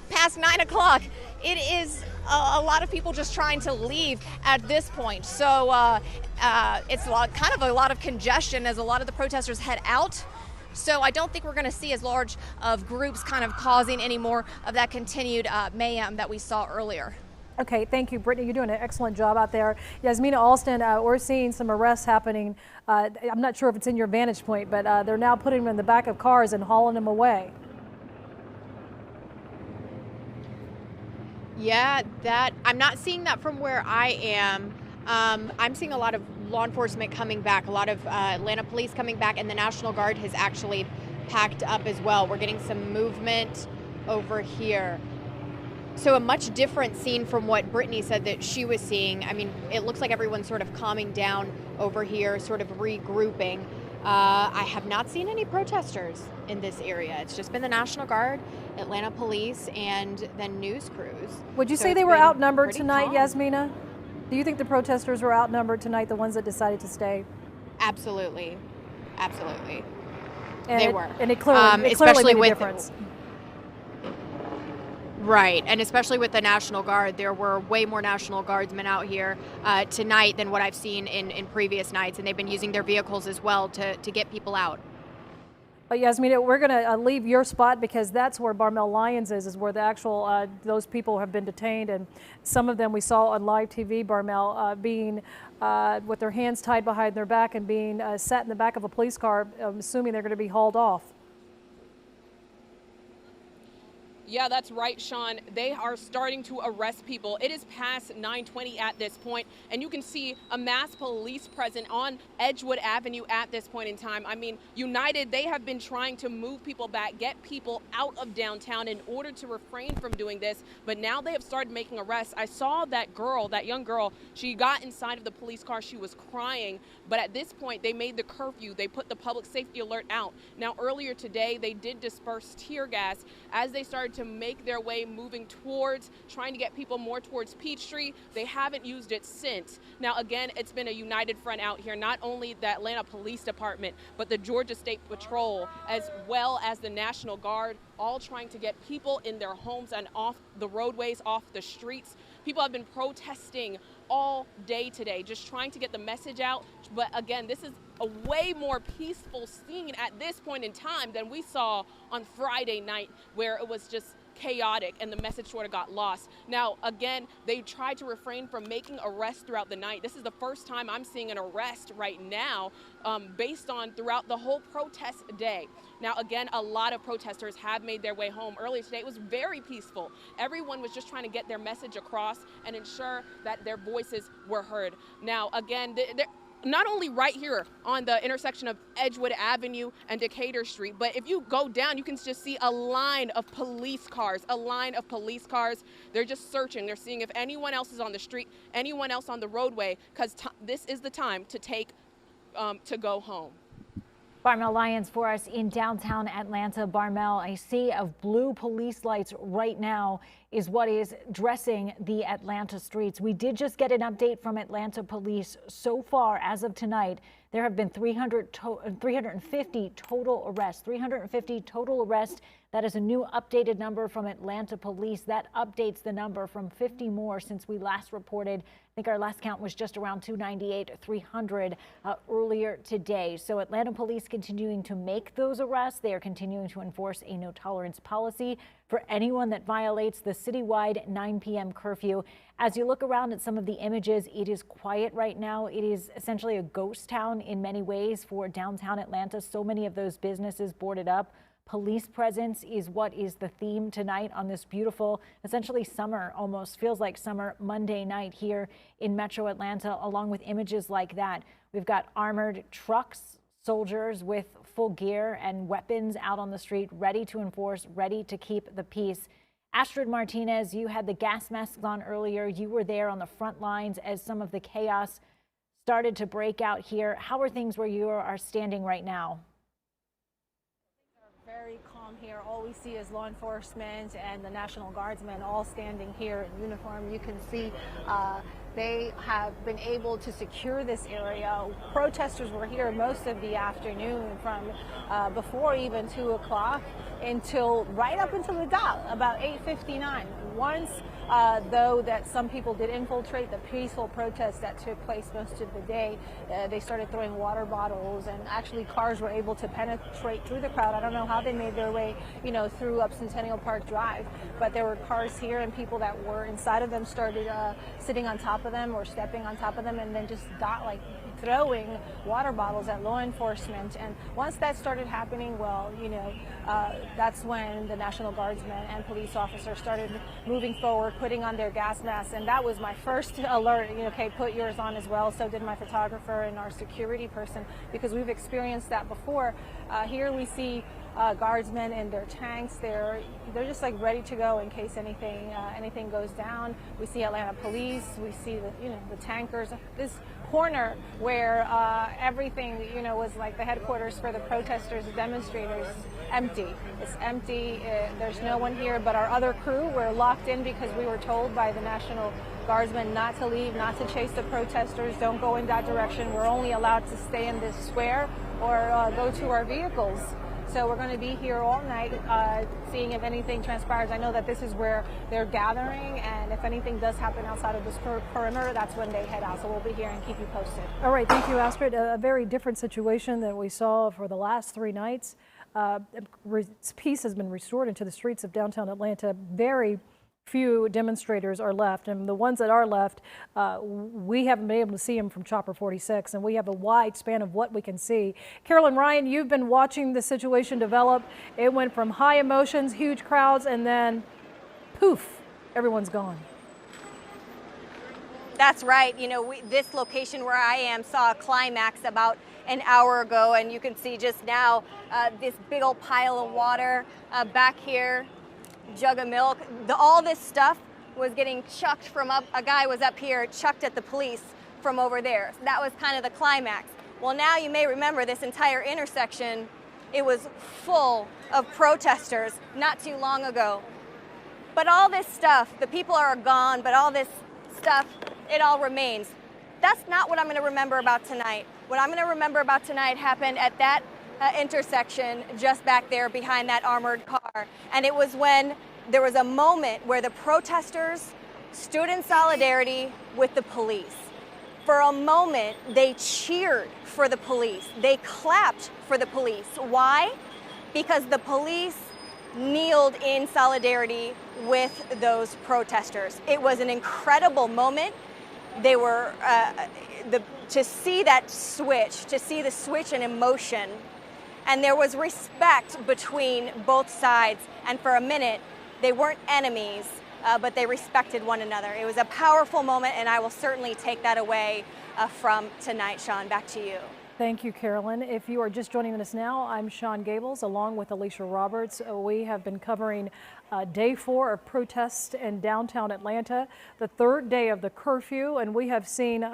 Speaker 8: past 9 o'clock. It is a lot of people just trying to leave at this point. So it's kind of a lot of congestion as a lot of the protesters head out. So I don't think we're going to see as large of groups kind of causing any more of that continued mayhem that we saw earlier.
Speaker 2: Okay, thank you, Brittany. You're doing an excellent job out there. Yasmina Alston, we're seeing some arrests happening. I'm not sure if it's in your vantage point, but they're now putting them in the back of cars and hauling them away.
Speaker 4: Yeah, I'm not seeing that from where I am. I'm seeing a lot of law enforcement coming back, a lot of Atlanta police coming back, and the National Guard has actually packed up as well. We're getting some movement over here. So a much different scene from what Brittany said that she was seeing. I mean, it looks like everyone's sort of calming down over here, sort of regrouping. I have not seen any protesters in this area. It's just been the National Guard, Atlanta police, and then news crews.
Speaker 2: Would you
Speaker 4: So
Speaker 2: say
Speaker 4: it's
Speaker 2: they were
Speaker 4: been
Speaker 2: outnumbered
Speaker 4: pretty
Speaker 2: tonight,
Speaker 4: calm.
Speaker 2: Yasmina? Do you think the protesters were outnumbered tonight, the ones that decided to stay?
Speaker 4: Absolutely. Absolutely.
Speaker 2: And
Speaker 4: They were.
Speaker 2: And it clearly
Speaker 4: Especially
Speaker 2: made a
Speaker 4: with
Speaker 2: difference.
Speaker 4: Right, and especially with the National Guard, there were way more National Guardsmen out here tonight than what I've seen in previous nights, and they've been using their vehicles as well to get people out.
Speaker 2: But Yasmina, we're going to leave your spot because that's where Barmel Lyons is where the actual, those people have been detained. And some of them we saw on live TV, Barmel, being with their hands tied behind their back and being sat in the back of a police car, assuming they're going to be hauled off.
Speaker 3: Yeah, that's right, Sean. They are starting to arrest people. It is past 9:20 at this point, and you can see a mass police presence on Edgewood Avenue at this point in time. I mean, United, they have been trying to move people back, get people out of downtown in order to refrain from doing this, but now they have started making arrests. I saw that girl, that young girl, she got inside of the police car, she was crying, but at this point, they made the curfew. They put the public safety alert out. Now, earlier today, they did disperse tear gas as they started to make their way moving towards trying to get people more towards Peachtree. They haven't used it since. Now again, it's been a united front out here, not only the Atlanta Police Department, but the Georgia State Patrol, as well as the National Guard, all trying to get people in their homes and off the roadways, off the streets. People have been protesting all day today, just trying to get the message out. But again, this is a way more peaceful scene at this point in time than we saw on Friday night, where it was just chaotic and the message sort of got lost. Now, again, they tried to refrain from making arrests throughout the night. This is the first time I'm seeing an arrest right now based on throughout the whole protest day. Now, again, a lot of protesters have made their way home. Earlier today, it was very peaceful. Everyone was just trying to get their message across and ensure that their voices were heard. Now, again, not only right here on the intersection of Edgewood Avenue and Decatur Street, but if you go down, you can just see a line of police cars, They're just searching. They're seeing if anyone else is on the street, anyone else on the roadway, because this is the time to take, to go home.
Speaker 5: Barmel Lyons for us in downtown Atlanta. Barmel, a sea of blue police lights right now is what is dressing the Atlanta streets. We did just get an update from Atlanta police. So far, as of tonight, there have been 350 total arrests. 350 total arrests. That is a new updated number from Atlanta police. That updates the number from 50 more since we last reported. I think our last count was just around 298, 300 earlier today. So Atlanta police continuing to make those arrests. They are continuing to enforce a no tolerance policy for anyone that violates the citywide 9 p.m. curfew. As you look around at some of the images, it is quiet right now. It is essentially a ghost town in many ways for downtown Atlanta. So many of those businesses boarded up. Police presence is what is the theme tonight on this beautiful, essentially summer, almost feels like summer Monday night here in Metro Atlanta, along with images like that. We've got armored trucks, soldiers with full gear and weapons out on the street, ready to enforce, ready to keep the peace. Astrid Martinez, you had the gas masks on earlier. You were there on the front lines as some of the chaos started to break out here. How are things where you are standing right now?
Speaker 9: Very calm here. All we see is law enforcement and the National Guardsmen all standing here in uniform. You can see they have been able to secure this area. Protesters were here most of the afternoon from before even 2 o'clock until right up until the dot, about 8:59. Once, though, that some people did infiltrate the peaceful protest that took place most of the day, they started throwing water bottles, and actually cars were able to penetrate through the crowd. I don't know how they made their way, through up Centennial Park Drive, but there were cars here and people that were inside of them started sitting on top of them or stepping on top of them, and then just throwing water bottles at law enforcement. And once that started happening, well, that's when the National Guardsmen and police officers started moving forward, putting on their gas masks. And that was my first alert. Okay, put yours on as well. So did my photographer and our security person, because we've experienced that before. Here we see guardsmen in their tanks. They're just ready to go in case anything goes down. We see Atlanta police. We see the tankers. This corner where everything was like the headquarters for the protesters, the demonstrators, empty. It's empty. There's no one here, but our other crew were locked in because we were told by the National Guardsmen not to leave, not to chase the protesters. Don't go in that direction. We're only allowed to stay in this square or go to our vehicles. So we're going to be here all night seeing if anything transpires. I know that this is where they're gathering, and if anything does happen outside of this perimeter, that's when they head out. So we'll be here and keep you posted.
Speaker 2: All right, thank you, Astrid. A very different situation than we saw for the last 3 nights. Peace has been restored into the streets of downtown Atlanta. Very few demonstrators are left, and the ones that are left, we haven't been able to see them from Chopper 46, and we have a wide span of what we can see. Carolyn Ryan, you've been watching the situation develop. It went from high emotions, huge crowds, and then poof, everyone's gone.
Speaker 6: That's right. You know, this location where I am saw a climax about an hour ago, and you can see just now this big old pile of water back here. Jug of milk. All this stuff was getting chucked from up. A guy was up here, chucked at the police from over there. So that was kind of the climax. Well, now you may remember this entire intersection, it was full of protesters not too long ago. But all this stuff, the people are gone, but all this stuff, it all remains. That's not what I'm going to remember about tonight. What I'm going to remember about tonight happened at that intersection just back there behind that armored car. And it was when there was a moment where the protesters stood in solidarity with the police. For a moment, they cheered for the police. They clapped for the police. Why? Because the police kneeled in solidarity with those protesters. It was an incredible moment. They were, to see that switch, to see the switch in emotion. And there was respect between both sides. And for a minute, they weren't enemies, but they respected one another. It was a powerful moment, and I will certainly take that away from tonight. Sean, back to you.
Speaker 2: Thank you, Carolyn. If you are just joining us now, I'm Sean Gables, along with Alicia Roberts. We have been covering day 4 of protests in downtown Atlanta, the 3rd day of the curfew, and we have seen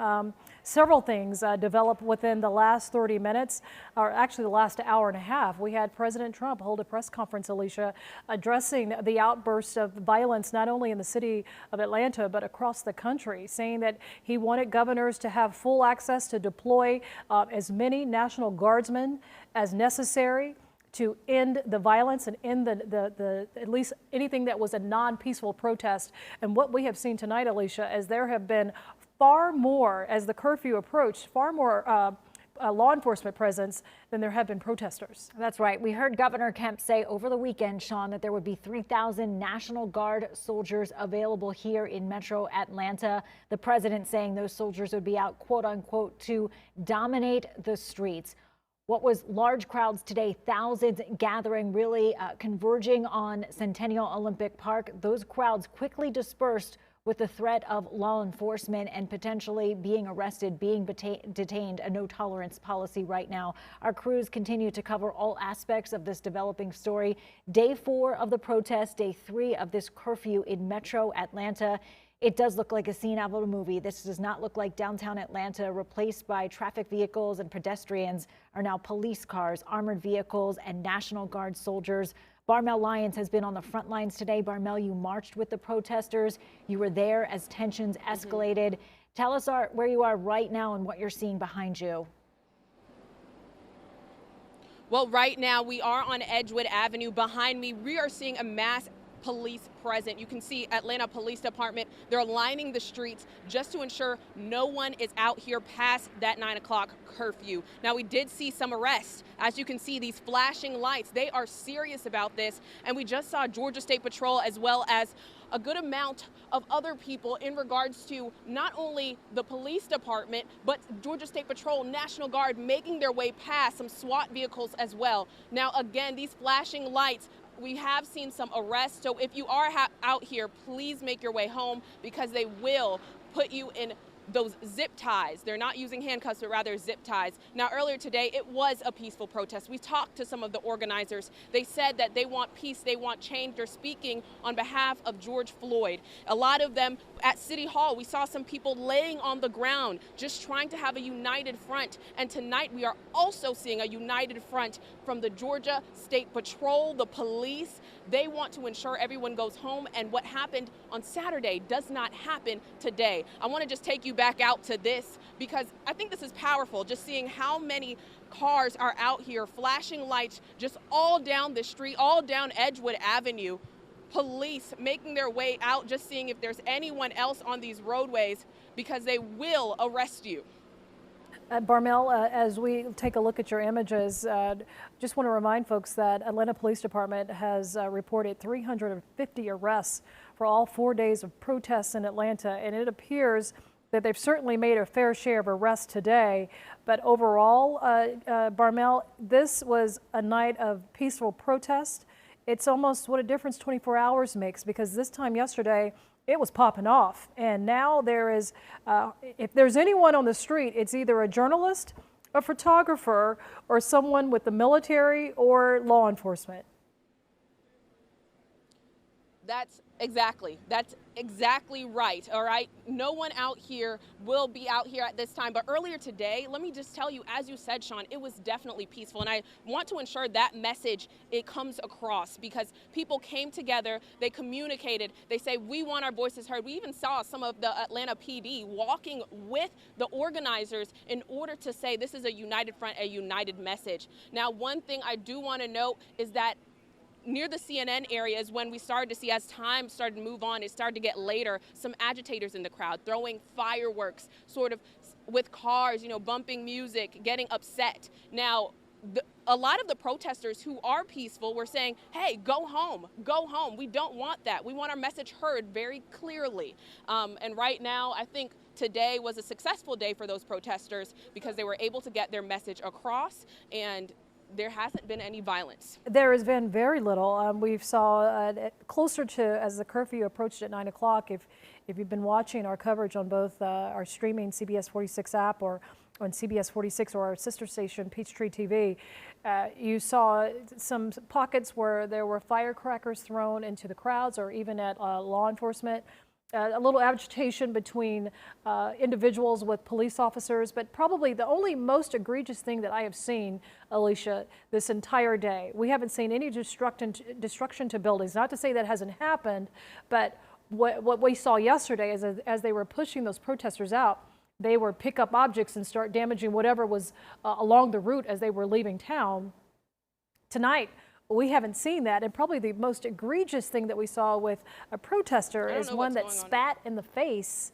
Speaker 2: several things develop within the last 30 minutes, or actually the last hour and a half. We had President Trump hold a press conference, Alicia, addressing the outburst of violence not only in the city of Atlanta, but across the country, saying that he wanted governors to have full access to deploy as many National Guardsmen as necessary to end the violence and end the at least anything that was a non-peaceful protest. And what we have seen tonight, Alicia, is there have been far more, as the curfew approached, far more law enforcement presence than there have been protesters.
Speaker 5: That's right. We heard Governor Kemp say over the weekend, Sean, that there would be 3,000 National Guard soldiers available here in Metro Atlanta. The president saying those soldiers would be out, quote unquote, to dominate the streets. What was large crowds today, thousands gathering, really converging on Centennial Olympic Park. Those crowds quickly dispersed with the threat of law enforcement and potentially being arrested, being detained, a no-tolerance policy right now. Our crews continue to cover all aspects of this developing story. Day 4 of the protest, day 3 of this curfew in Metro Atlanta. It does look like a scene out of a movie. This does not look like downtown Atlanta, replaced by traffic vehicles and pedestrians are now police cars, armored vehicles, and National Guard soldiers. Barmel Lyons has been on the front lines today. Barmel, you marched with the protesters. You were there as tensions escalated. Tell us where you are right now and what you're seeing behind you.
Speaker 3: Well, right now we are on Edgewood Avenue. Behind me, we are seeing a mass police present. You can see Atlanta Police Department. They're lining the streets just to ensure no one is out here past that 9 o'clock curfew. Now, we did see some arrests. As you can see, these flashing lights, they are serious about this. And we just saw Georgia State Patrol as well as a good amount of other people in regards to not only the police department, but Georgia State Patrol, National Guard making their way past some SWAT vehicles as well. Now, again, these flashing lights, we have seen some arrests. So if you are out here, please make your way home because they will put you in those zip ties. They're not using handcuffs, but rather zip ties. Now, earlier today, it was a peaceful protest. We talked to some of the organizers. They said that they want peace, they want change. They're speaking on behalf of George Floyd. A lot of them at City Hall, we saw some people laying on the ground, just trying to have a united front. And tonight we are also seeing a united front from the Georgia State Patrol, the police. They want to ensure everyone goes home, and what happened on Saturday does not happen today. I want to just take you back out to this because I think this is powerful, just seeing how many cars are out here flashing lights just all down the street, all down Edgewood Avenue. Police making their way out, just seeing if there's anyone else on these roadways because they will arrest you.
Speaker 2: Barmel, as we take a look at your images, just want to remind folks that Atlanta Police Department has reported 350 arrests for all 4 days of protests in Atlanta, and it appears that they've certainly made a fair share of arrests today. But overall, Barmel, this was a night of peaceful protest. It's almost what a difference 24 hours makes, because this time yesterday, it was popping off. And now there is, if there's anyone on the street, it's either a journalist, a photographer, or someone with the military or law enforcement.
Speaker 3: That's exactly right. All right. No one out here will be out here at this time. But earlier today, let me just tell you, as you said, Sean, it was definitely peaceful. And I want to ensure that message, it comes across, because people came together, they communicated, they say, we want our voices heard. We even saw some of the Atlanta PD walking with the organizers in order to say this is a united front, a united message. Now, one thing I do want to note is that near the CNN area is when we started to see, as time started to move on, it started to get later, some agitators in the crowd throwing fireworks, sort of with cars, you know, bumping music, getting upset. Now, a lot of the protesters who are peaceful were saying, hey, go home, go home. We don't want that. We want our message heard very clearly. And right now, I think today was a successful day for those protesters because they were able to get their message across, and there hasn't been any violence.
Speaker 2: There has been very little. We saw closer to, as the curfew approached at 9 o'clock, if you've been watching our coverage on both our streaming CBS 46 app or on CBS 46 or our sister station, Peachtree TV, you saw some pockets where there were firecrackers thrown into the crowds or even at law enforcement. A little agitation between individuals with police officers, but probably the only most egregious thing that I have seen, Alicia, this entire day. We haven't seen any destruction to buildings. Not to say that hasn't happened, but what we saw yesterday is as they were pushing those protesters out, they would pick up objects and start damaging whatever was along the route as they were leaving town. Tonight, we haven't seen that, and probably the most egregious thing that we saw with a protester is one that spat in the face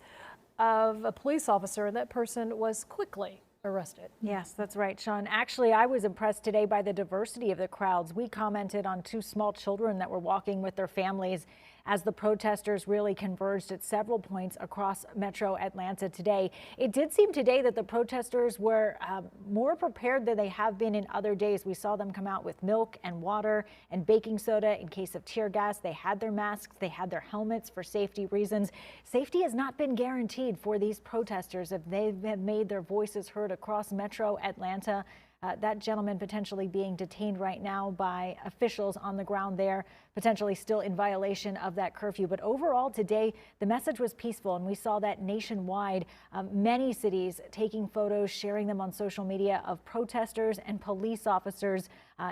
Speaker 2: of a police officer, and that person was quickly arrested.
Speaker 5: Yes, that's right, Sean. Actually, I was impressed today by the diversity of the crowds. We commented on 2 small children that were walking with their families as the protesters really converged at several points across Metro Atlanta today. It did seem today that the protesters were more prepared than they have been in other days. We saw them come out with milk and water and baking soda in case of tear gas. They had their masks, they had their helmets for safety reasons. Safety has not been guaranteed for these protesters if they have made their voices heard across Metro Atlanta. That gentleman potentially being detained right now by officials on the ground there, potentially still in violation of that curfew. But overall today, the message was peaceful, and we saw that nationwide. Many cities taking photos, sharing them on social media of protesters and police officers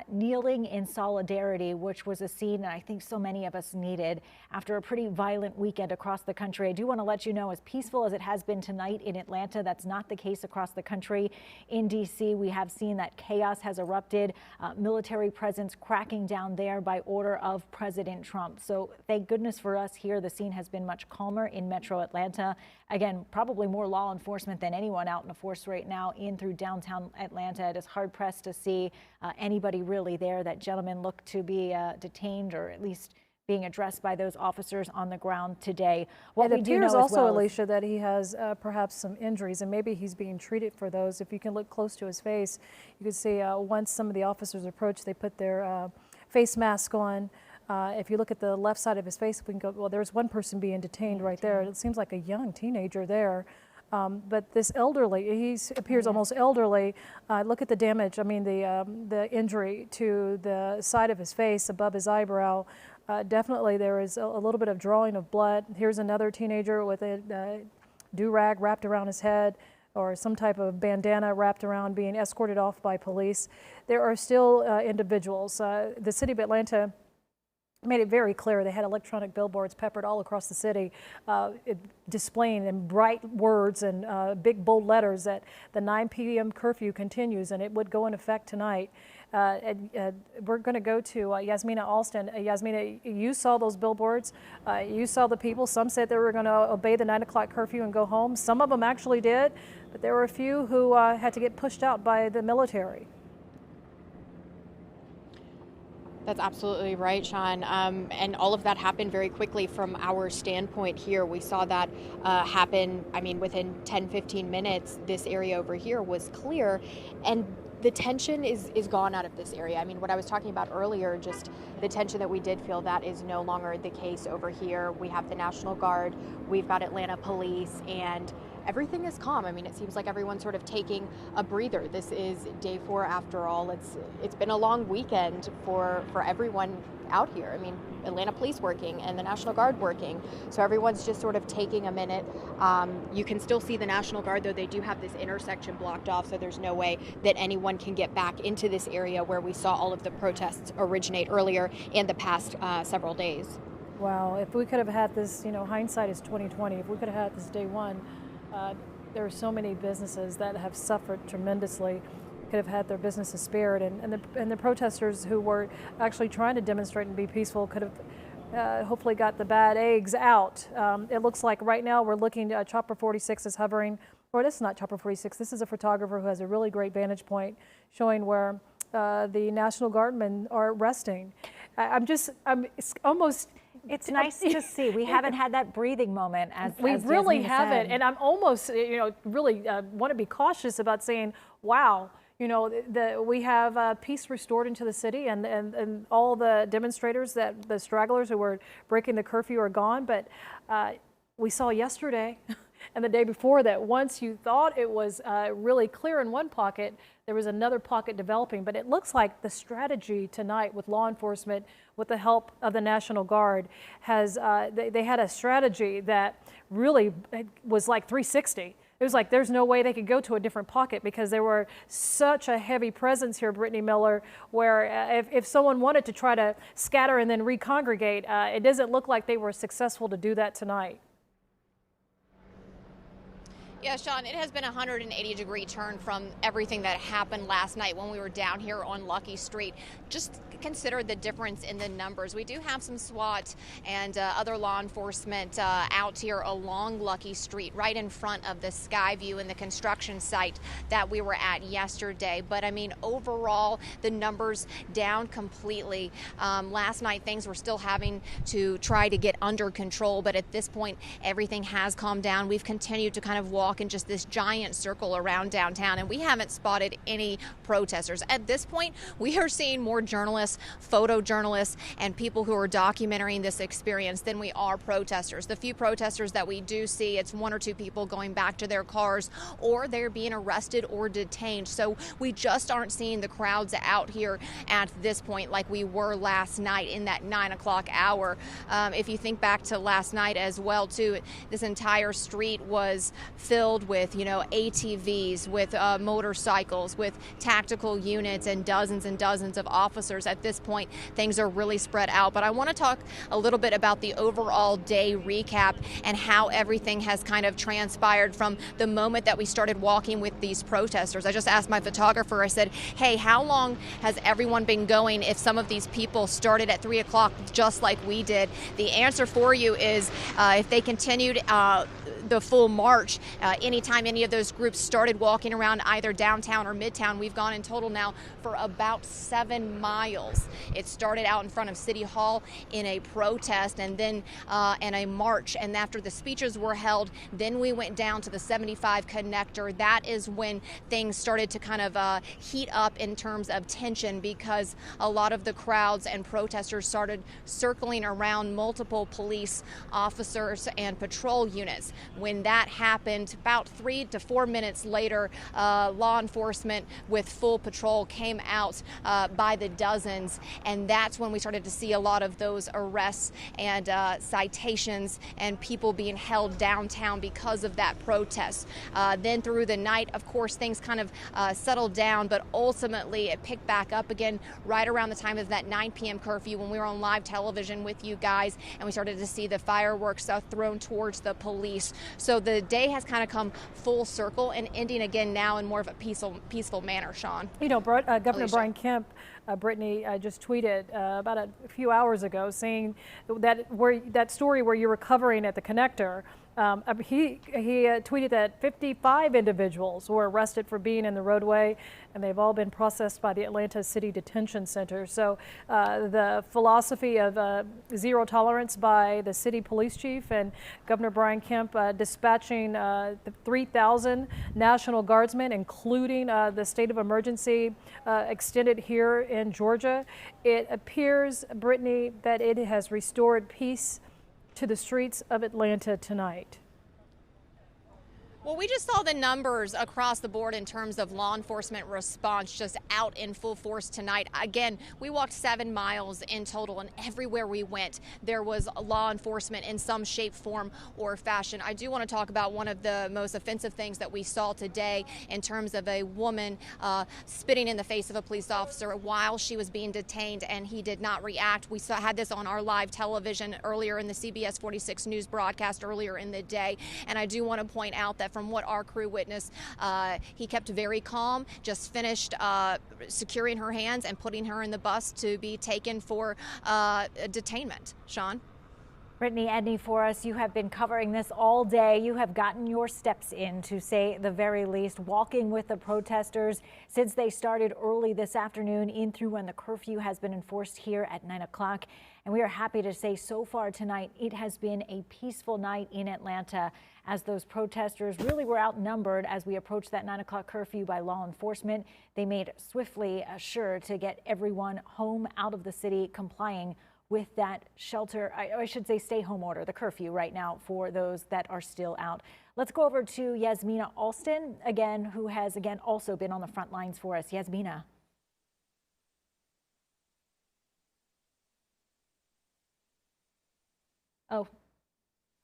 Speaker 5: kneeling in solidarity, which was a scene that I think so many of us needed after a pretty violent weekend across the country. I do want to let you know, as peaceful as it has been tonight in Atlanta, that's not the case across the country. In D.C., we have seen that chaos has erupted, military presence cracking down there by order of President Trump. So thank goodness for us here, the scene has been much calmer in Metro Atlanta. Again, probably more law enforcement than anyone out in force right now in through downtown Atlanta. It is hard pressed to see anybody really there. That gentleman looked to be detained, or at least being addressed by those officers on the ground today.
Speaker 2: What it appears also, Alicia, that he has perhaps some injuries, and maybe he's being treated for those. If you can look close to his face, you can see once some of the officers approached, they put their face mask on. If you look at the left side of his face, we can go, well, there's one person being detained right there. It seems like a young teenager there. But this elderly, he appears almost elderly. Look at the damage. I mean, the injury to the side of his face, above his eyebrow. definitely there is a little bit of drawing of blood. Here's another teenager with a do-rag wrapped around his head, or some type of bandana wrapped around, being escorted off by police. There are still individuals. The city of Atlanta made it very clear. They had electronic billboards peppered all across the city, displaying in bright words and big bold letters that the 9 p.m. curfew continues, and it would go in effect tonight. We're going to go to Yasmina Alston. Yasmina, you saw those billboards. You saw the people. Some said they were going to obey the 9 o'clock curfew and go home. Some of them actually did, but there were a few who had to get pushed out by the military.
Speaker 4: That's absolutely right, Sean. And all of that happened very quickly from our standpoint here. We saw that happen, within 10, 15 minutes, this area over here was clear. And the tension is gone out of this area. What I was talking about earlier, just the tension that we did feel, that is no longer the case over here. We have the National Guard, we've got Atlanta Police, and everything is calm. It seems like everyone's sort of taking a breather. This is day 4 after all. It's been a long weekend for everyone out here. Atlanta Police working and the National Guard working. So everyone's just sort of taking a minute. You can still see the National Guard, though they do have this intersection blocked off, so there's no way that anyone can get back into this area where we saw all of the protests originate earlier in the past several days.
Speaker 2: Wow, if we could have had this, hindsight is 2020. If we could have had this day 1, there are so many businesses that have suffered tremendously, could have had their businesses spared, and the protesters who were actually trying to demonstrate and be peaceful could have hopefully got the bad eggs out. It looks like right now we're looking at Chopper 46 is hovering, or this is not Chopper 46, this is a photographer who has a really great vantage point showing where the National Guardmen are resting.
Speaker 5: It's nice to see. We haven't had that breathing moment as
Speaker 2: really
Speaker 5: Jasmine
Speaker 2: haven't,
Speaker 5: said.
Speaker 2: and I'm almost, really want to be cautious about saying, wow, we have peace restored into the city, and all the demonstrators, the stragglers who were breaking the curfew are gone. But we saw yesterday and the day before that once you thought it was really clear in one pocket, there was another pocket developing. But it looks like the strategy tonight with law enforcement, with the help of the National Guard, has they had a strategy that really was like 360. It was like there's no way they could go to a different pocket because there were such a heavy presence here, Brittany Miller, where if someone wanted to try to scatter and then recongregate, it doesn't look like they were successful to do that tonight.
Speaker 8: Yeah, Sean, it has been a 180-degree turn from everything that happened last night when we were down here on Lucky Street. Just consider the difference in the numbers. We do have some SWAT and other law enforcement out here along Lucky Street, right in front of the Skyview and the construction site that we were at yesterday. But overall, the numbers down completely. Last night, things were still having to try to get under control, but at this point, everything has calmed down. We've continued to kind of walk in just this giant circle around downtown, and we haven't spotted any protesters. At this point, we are seeing more journalists, photojournalists, and people who are documenting this experience than we are protesters. The few protesters that we do see, it's 1 or 2 people going back to their cars, or they're being arrested or detained. So we just aren't seeing the crowds out here at this point like we were last night in that 9 o'clock hour. If you think back to last night as well, too, this entire street was filled with, ATVs, with motorcycles, with tactical units, and dozens of officers. At this point, things are really spread out. But I want to talk a little bit about the overall day recap and how everything has kind of transpired from the moment that we started walking with these protesters. I just asked my photographer, I said, hey, how long has everyone been going if some of these people started at 3 o'clock just like we did? The answer for you is if they continued the full march, anytime any of those groups started walking around either downtown or midtown, we've gone in total now for about 7 miles. It started out in front of City Hall in a protest, and then in a march, and after the speeches were held, then we went down to the 75 connector. That is when things started to kind of heat up in terms of tension, because a lot of the crowds and protesters started circling around multiple police officers and patrol units. When that happened, about 3 to 4 minutes later, law enforcement with full patrol came out by the dozens, and that's when we started to see a lot of those arrests and citations and people being held downtown because of that protest. Then through the night, of course, things kind of settled down, but ultimately it picked back up again right around the time of that 9 p.m. curfew when we were on live television with you guys, and we started to see the fireworks thrown towards the police. So the day has kind of come full circle and ending again now in more of a peaceful manner, Sean.
Speaker 2: You know, Governor
Speaker 8: Alicia.
Speaker 2: Brian Kemp, Brittany, just tweeted about a few hours ago saying that story where you were covering at the connector. He tweeted that 55 individuals were arrested for being in the roadway, and they've all been processed by the Atlanta City Detention Center. So the philosophy of zero tolerance by the city police chief and Governor Brian Kemp dispatching the 3,000 National Guardsmen, including the state of emergency extended here in Georgia. It appears, Brittany, that it has restored peace to the streets of Atlanta tonight.
Speaker 8: Well, we just saw the numbers across the board in terms of law enforcement response just out in full force tonight. Again, we walked 7 miles in total, and everywhere we went, there was law enforcement in some shape, form, or fashion. I do want to talk about one of the most offensive things that we saw today in terms of a woman spitting in the face of a police officer while she was being detained, and he did not react. We had this on our live television earlier in the CBS 46 News broadcast earlier in the day, and I do want to point out that from what our crew witnessed, he kept very calm, just finished securing her hands and putting her in the bus to be taken for detainment. Sean?
Speaker 5: Brittany Edney for us. You have been covering this all day. You have gotten your steps in, to say the very least, walking with the protesters since they started early this afternoon in through when the curfew has been enforced here at 9 o'clock. And we are happy to say so far tonight it has been a peaceful night in Atlanta, as those protesters really were outnumbered as we approached that 9 o'clock curfew by law enforcement. They made swiftly sure to get everyone home out of the city, complying with that shelter, I should say stay home order, the curfew right now for those that are still out. Let's go over to Yasmina Alston again, who has again also been on the front lines for us. Yasmina. Oh,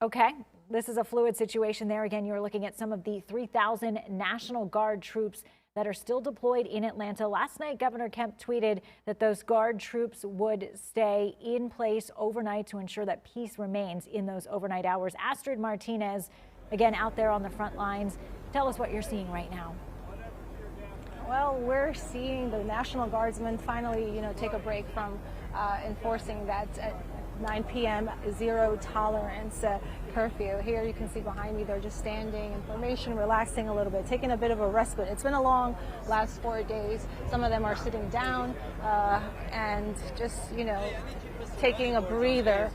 Speaker 5: okay. This is a fluid situation there. Again, you're looking at some of the 3,000 National Guard troops that are still deployed in Atlanta. Last night, Governor Kemp tweeted that those Guard troops would stay in place overnight to ensure that peace remains in those overnight hours. Astrid Martinez, again, out there on the front lines. Tell us what you're seeing right now.
Speaker 9: Well, we're seeing the National Guardsmen finally, take a break from enforcing that 9 p.m. zero tolerance curfew. Here you can see behind me, they're just standing in formation, relaxing a little bit, taking a bit of a respite. It's been a long last 4 days. Some of them are sitting down and just, taking a breather.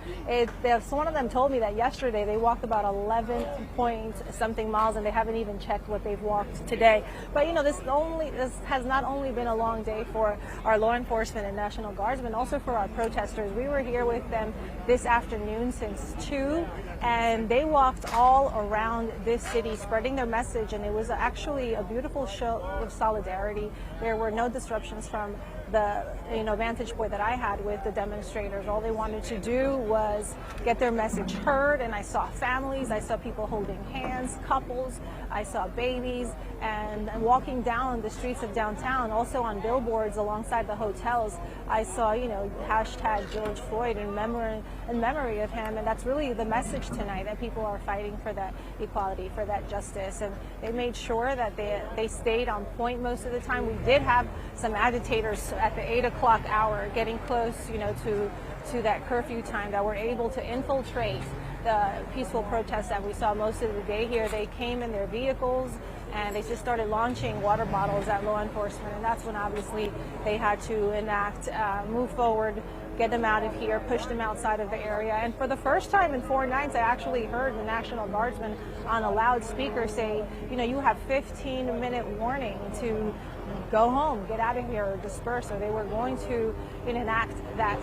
Speaker 9: One of them told me that yesterday they walked about 11 point something miles, and they haven't even checked what they've walked today. But this has not only been a long day for our law enforcement and National Guardsmen, also for our protesters. We were here with them this afternoon since 2, and they walked all around this city spreading their message, and it was actually a beautiful show of solidarity. There were no disruptions from the vantage point that I had with the demonstrators. All they wanted to do was get their message heard, and I saw families, I saw people holding hands, couples, I saw babies, and walking down the streets of downtown, also on billboards alongside the hotels, I saw, hashtag George Floyd in memory of him, and that's really the message tonight, that people are fighting for that equality, for that justice, and they made sure that they stayed on point most of the time. We did have some agitators at the 8 o'clock hour getting close, to that curfew time that were able to infiltrate the peaceful protests that we saw most of the day here. They came in their vehicles and they just started launching water bottles at law enforcement, and that's when obviously they had to enact, move forward, get them out of here, push them outside of the area. And for the first time in 4 nights, I actually heard the National Guardsmen on a loudspeaker say, you have 15-minute warning to go home, get out of here, or disperse. So they were going to enact that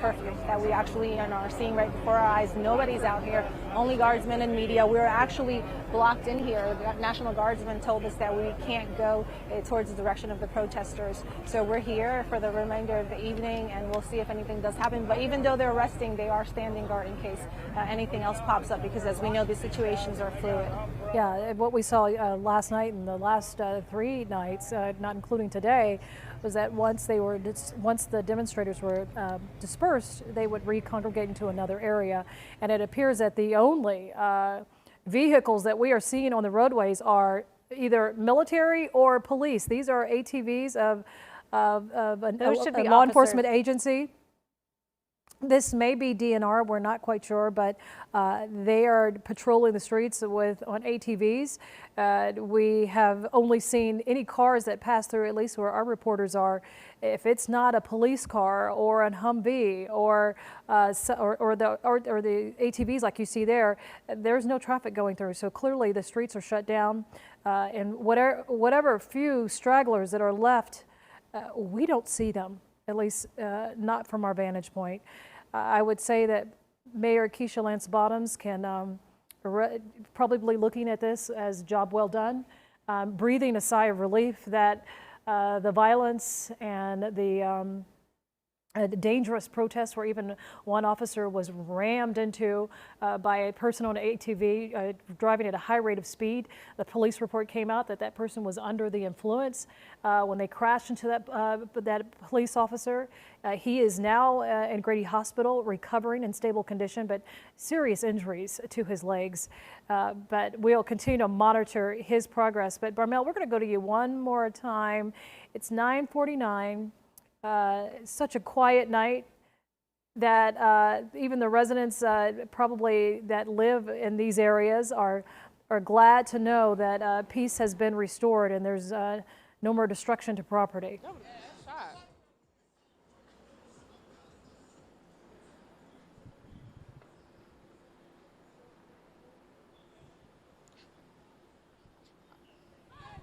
Speaker 9: curfew that we actually are seeing right before our eyes. Nobody's out here. only guardsmen and media. We're actually blocked in here. The National Guardsmen told us that we can't go towards the direction of the protesters. So we're here for the remainder of the evening, and we'll see if anything does happen. But even though they're arresting, they are standing guard in case anything else pops up, because as we know, the situations are fluid.
Speaker 2: Yeah, what we saw last night and the last 3 nights, not including today, was that once the demonstrators were dispersed, they would recongregate into another area. And it appears that the only vehicles that we are seeing on the roadways are either military or police. These are ATVs of a law enforcement agency. This may be DNR, we're not quite sure, but they are patrolling the streets on ATVs. We have only seen any cars that pass through, at least where our reporters are. If it's not a police car or a Humvee or the ATVs like you see there, there's no traffic going through. So clearly the streets are shut down, and whatever few stragglers that are left, we don't see them. At least not from our vantage point. I would say that Mayor Keisha Lance Bottoms can probably looking at this as job well done, breathing a sigh of relief that the violence and the dangerous protests where even one officer was rammed into by a person on an ATV driving at a high rate of speed. The police report came out that that person was under the influence when they crashed into that police officer. He is now in Grady Hospital recovering in stable condition, but serious injuries to his legs. But we'll continue to monitor his progress. But Barmel, we're going to go to you one more time. It's 9:49. Such a quiet night that even the residents probably that live in these areas are glad to know that peace has been restored and there's no more destruction to property.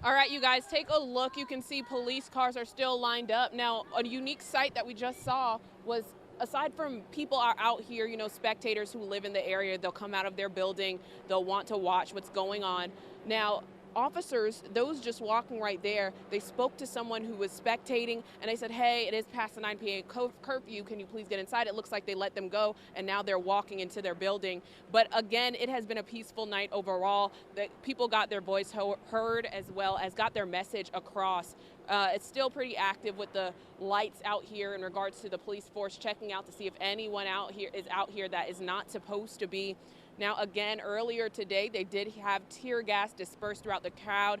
Speaker 3: All right, you guys, take a look. You can see police cars are still lined up. Now, a unique sight that we just saw was, aside from people are out here, you know, spectators who live in the area, they'll come out of their building, they'll want to watch what's going on. Now, officers, those just walking right there, they spoke to someone who was spectating and they said, hey, it is past the 9 p.m. curfew, can you please get inside? It looks like they let them go and now they're walking into their building. But again, it has been a peaceful night overall. The people got their voice heard as well as got their message across. It's still pretty active with the lights out here in regards to the police force checking out to see if anyone out here that is not supposed to be. Now, again, earlier today, they did have tear gas dispersed throughout the crowd.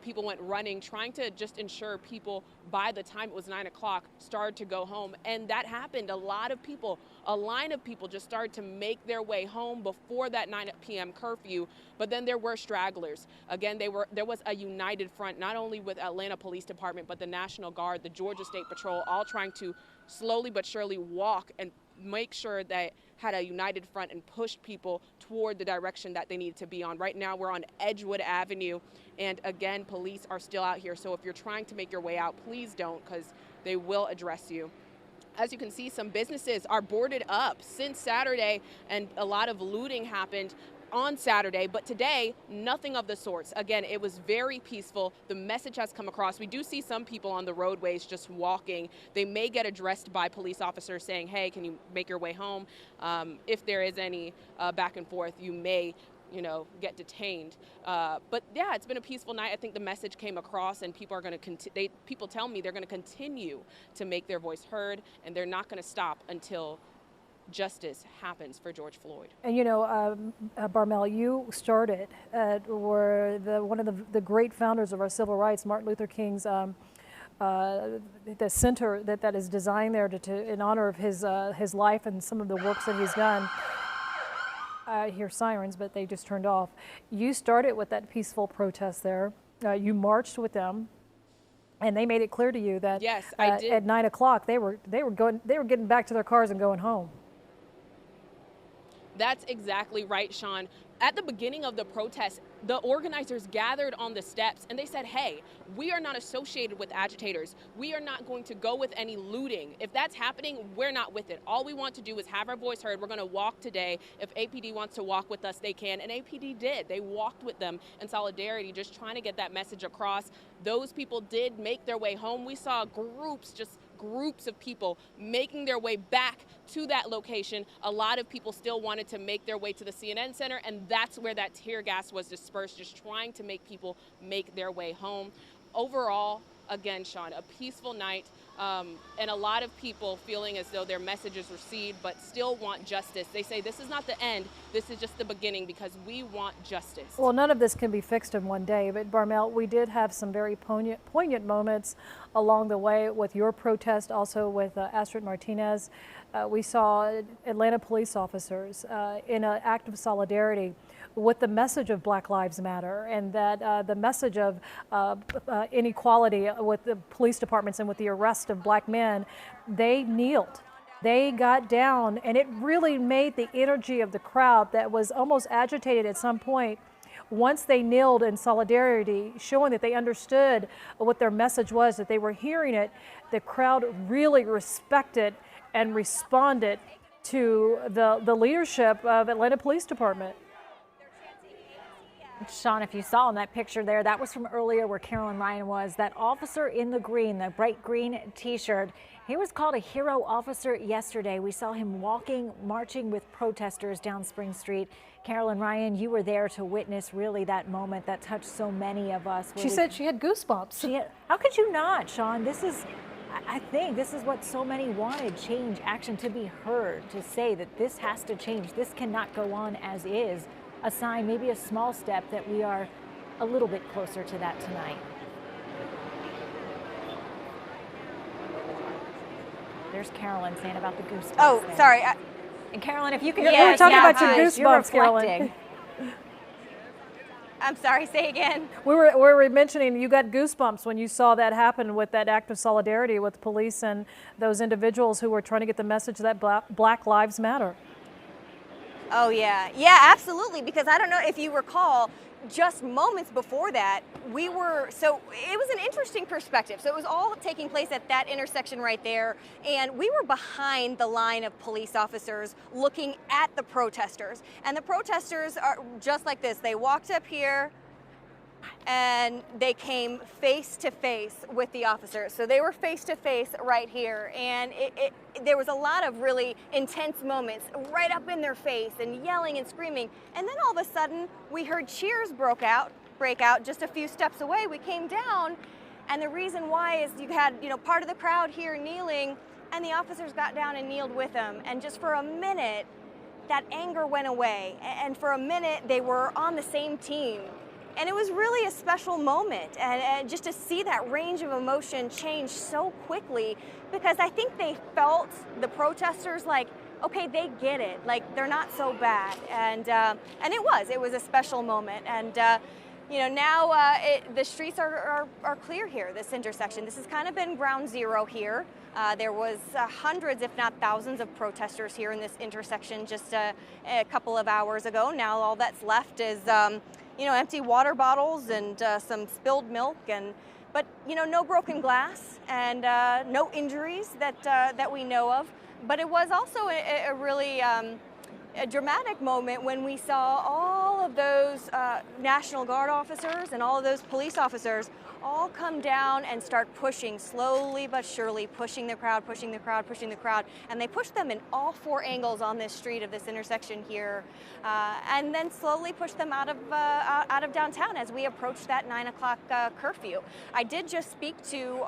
Speaker 3: People went running, trying to just ensure people, by the time it was 9 o'clock, started to go home. And that happened. A line of people just started to make their way home before that 9 p.m. curfew. But then there were stragglers. Again, there was a united front, not only with Atlanta Police Department, but the National Guard, the Georgia State Patrol, all trying to slowly but surely walk and make sure that had a united front and pushed people toward the direction that they needed to be on. Right now we're on Edgewood Avenue, and again, police are still out here. So if you're trying to make your way out, please don't, because they will address you. As you can see, some businesses are boarded up since Saturday, and a lot of looting happened on Saturday, but today, nothing of the sorts. Again, it was very peaceful. The message has come across. We do see some people on the roadways just walking. They may get addressed by police officers saying, hey, can you make your way home? If there is any back and forth, you may, you know, get detained. But yeah, it's been a peaceful night. I think the message came across, and people are going to people tell me they're going to continue to make their voice heard, and they're not going to stop until justice happens for George Floyd. And you know,
Speaker 2: Barmel, you started were one of the great founders of our civil rights, Martin Luther King's the center that is designed there in honor of his life and some of the works that he's done. I hear sirens, but they just turned off. You started with that peaceful protest there. You marched with them. And they made it clear to you that
Speaker 3: yes, I did.
Speaker 2: At 9 o'clock they were getting back to their cars and going home.
Speaker 3: That's exactly right, Sean. At the beginning of the protest, the organizers gathered on the steps and they said, hey, we are not associated with agitators. We are not going to go with any looting. If that's happening, we're not with it. All we want to do is have our voice heard. We're going to walk today. If APD wants to walk with us, they can. And APD did. They walked with them in solidarity, just trying to get that message across. Those people did make their way home. We saw groups of people making their way back to that location. A lot of people still wanted to make their way to the CNN Center, and that's where that tear gas was dispersed, just trying to make people make their way home. Overall, again, Sean, a peaceful night, and a lot of people feeling as though their message is received, but still want justice. They say this is not the end, this is just the beginning, because we want justice.
Speaker 2: Well, none of this can be fixed in one day, but Barmel, we did have some very poignant moments along the way with your protest, also with Astrid Martinez. We saw Atlanta police officers in an act of solidarity with the message of Black Lives Matter, and that the message of inequality with the police departments and with the arrest of Black men. They kneeled. They got down, and it really made the energy of the crowd that was almost agitated at some point. Once they kneeled in solidarity, showing that they understood what their message was, that they were hearing it, the crowd really respected and responded to the leadership of Atlanta Police Department.
Speaker 5: Sean, if you saw in that picture there, that was from earlier where Carolyn Ryan was. That officer in the green, the bright green T-shirt, he was called a hero officer yesterday. We saw him walking, marching with protesters down Spring Street. Carolyn Ryan, you were there to witness really that moment that touched so many of us.
Speaker 2: She said she had goosebumps.
Speaker 5: How could you not, Sean? I think this is what so many wanted, change, action, to be heard, to say that this has to change. This cannot go on as is. A sign, maybe a small step, that we are a little bit closer to that tonight. There's Carolyn saying about the goosebumps.
Speaker 6: Oh,
Speaker 5: there.
Speaker 6: Sorry.
Speaker 5: And Carolyn, if you can,
Speaker 2: we're talking about your goosebumps, Carolyn.
Speaker 6: I'm sorry, say again.
Speaker 2: We were mentioning you got goosebumps when you saw that happen with that act of solidarity with police and those individuals who were trying to get the message that Black Lives Matter.
Speaker 6: Oh, yeah. Yeah, absolutely. Because I don't know if you recall, just moments before that, it was an interesting perspective. So it was all taking place at that intersection right there. And we were behind the line of police officers looking at the protesters. And the protesters are just like this. They walked up here and they came face to face with the officers. So they were face to face right here. And there was a lot of really intense moments right up in their face and yelling and screaming. And then all of a sudden we heard cheers break out just a few steps away. We came down, and the reason why is you had, part of the crowd here kneeling, and the officers got down and kneeled with them. And just for a minute, that anger went away. And for a minute, they were on the same team. And it was really a special moment, and just to see that range of emotion change so quickly, because I think they felt, the protesters, like, okay, they get it, like they're not so bad, and it was a special moment, and now the streets are clear here, this intersection. This has kind of been ground zero here. There was hundreds, if not thousands, of protesters here in this intersection just a couple of hours ago. Now all that's left is empty water bottles and some spilled milk, but no broken glass and no injuries that we know of. But it was also a really a dramatic moment when we saw all of those National Guard officers and all of those police officers all come down and start pushing, slowly but surely, pushing the crowd, and they pushed them in all four angles on this street of this intersection here, and then slowly pushed them out of downtown as we approached that 9 o'clock curfew. I did just speak to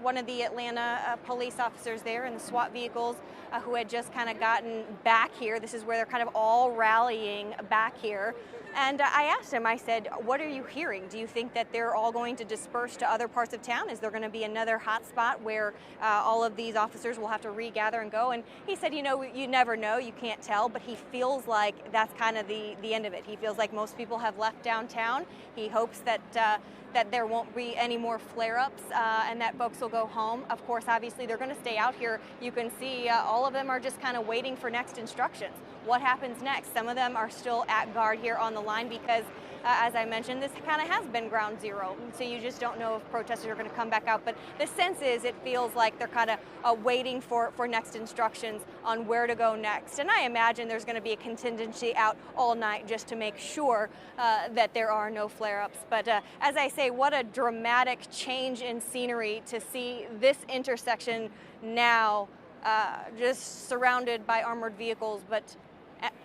Speaker 6: one of the Atlanta police officers there in the SWAT vehicles who had just kind of gotten back here. This is where they're kind of all rallying back here. And I asked him, I said, what are you hearing? Do you think that they're all going to disperse to other parts of town? Is there going to be another hot spot where all of these officers will have to regather and go? And he said, you never know, you can't tell, but he feels like that's kind of the end of it. He feels like most people have left downtown. He hopes that there won't be any more flare-ups and that folks will go home. Of course, obviously, they're going to stay out here. You can see all of them are just kind of waiting for next instructions. what happens next. Some of them are still at guard here on the line because, as I mentioned, this kind of has been ground zero. So you just don't know if protesters are going to come back out. But the sense is it feels like they're kind of waiting for next instructions on where to go next. And I imagine there's going to be a contingency out all night just to make sure that there are no flare-ups. But as I say, what a dramatic change in scenery to see this intersection now just surrounded by armored vehicles, but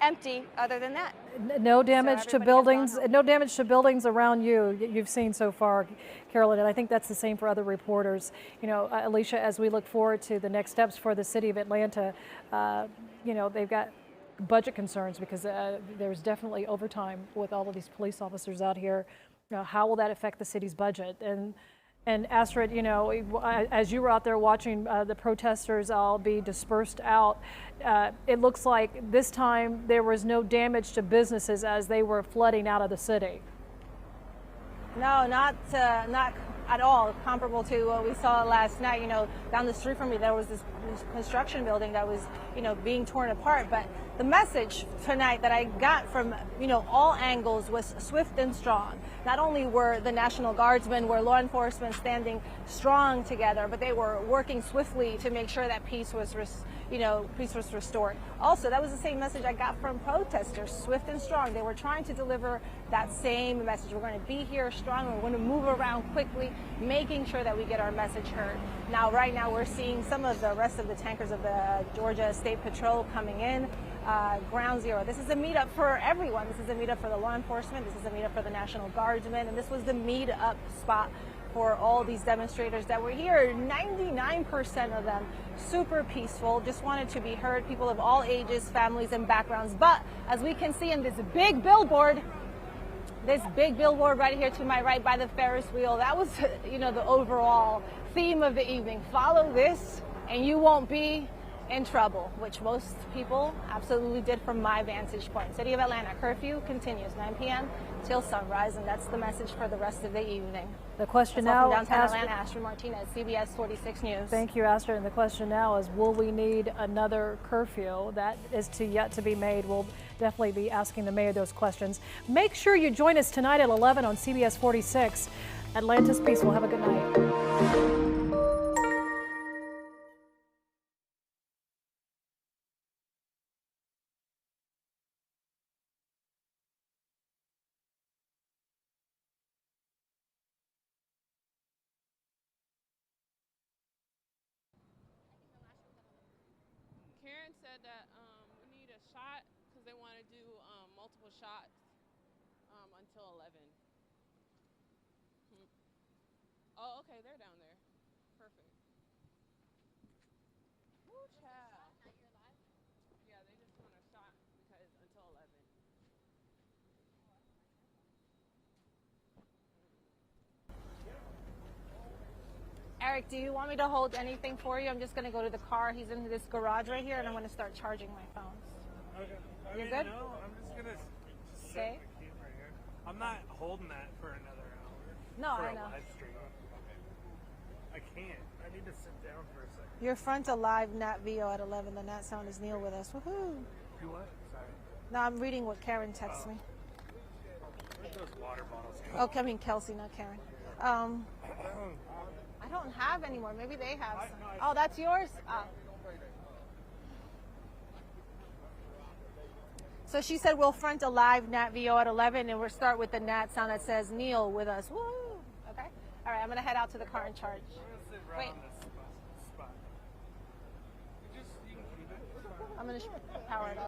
Speaker 6: empty other than that.
Speaker 2: No damage to buildings. No damage to buildings around you. You've seen so far, Carolyn, and I think that's the same for other reporters. You know, Alicia, as we look forward to the next steps for the city of Atlanta, you know, they've got budget concerns because there's definitely overtime with all of these police officers out here. You know, how will that affect the city's budget? And Astrid, you know, as you were out there watching the protesters all be dispersed out, it looks like this time there was no damage to businesses as they were flooding out of the city.
Speaker 9: No, not at all comparable to what we saw last night. You know, down the street from me, there was this construction building that was, you know, being torn apart. But the message tonight that I got from, you know, all angles was swift and strong. Not only were the National Guardsmen, were law enforcement standing strong together, but they were working swiftly to make sure that peace was restored. Also, that was the same message I got from protesters, swift and strong. They were trying to deliver that same message. We're going to be here strong. We're going to move around quickly, making sure that we get our message heard. Now, right now, we're seeing some of the rest of the tankers of the Georgia State Patrol coming in. Ground zero. This is a meetup for everyone. This is a meetup for the law enforcement. This is a meetup for the National Guardsmen. And this was the meetup spot for all these demonstrators that were here. 99% of them super peaceful, just wanted to be heard. People of all ages, families, and backgrounds. But as we can see in this big billboard right here to my right by the Ferris wheel, that was, you know, the overall theme of the evening. Follow this and you won't be in trouble, which most people absolutely did from my vantage point. City of Atlanta curfew continues 9 p.m. till sunrise, and that's the message for the rest of the evening.
Speaker 2: The question
Speaker 9: That's all
Speaker 2: now,
Speaker 9: from downtown Atlanta, Astrid Martinez, CBS 46 News.
Speaker 2: Thank you, Astrid. And the question now is, will we need another curfew? That is yet to be made. We'll definitely be asking the mayor those questions. Make sure you join us tonight at 11 on CBS 46. Atlanta's Peace. Will have a good night.
Speaker 3: Karen said that we need a shot because they want to do multiple shots until 11. Oh, okay, they're down there. Perfect. Woo, child. Yeah, they just want a shot because until 11.
Speaker 9: Eric, do you want me to hold anything for you? I'm just going to go to the car. He's in this garage right here, and I'm going to start charging my phones.
Speaker 7: Okay.
Speaker 9: You good?
Speaker 7: No, I'm just going to
Speaker 9: Okay.
Speaker 7: set the camera here. I'm not holding that for another hour.
Speaker 9: No,
Speaker 7: for
Speaker 9: I
Speaker 7: a
Speaker 9: know.
Speaker 7: live stream. I can't. I need to sit down for a second.
Speaker 9: Your front alive Nat VO at 11. The Nat sound is Neil with us. Woohoo!
Speaker 7: You what? Sorry.
Speaker 9: No, I'm reading what Karen texts me.
Speaker 7: Where'd those water bottles go?
Speaker 9: Oh, I mean Kelsey, not Karen. I don't have any more. Maybe they have some. Oh, that's yours? Oh. So she said we'll front a live Nat VO at 11, and we'll start with the Nat sound that says Neil with us. Woo! Okay. All right, I'm going to head out to the car and charge.
Speaker 7: I'm going to sit right
Speaker 9: Wait.
Speaker 7: on this spot. You can keep it.
Speaker 9: I'm going to power it up.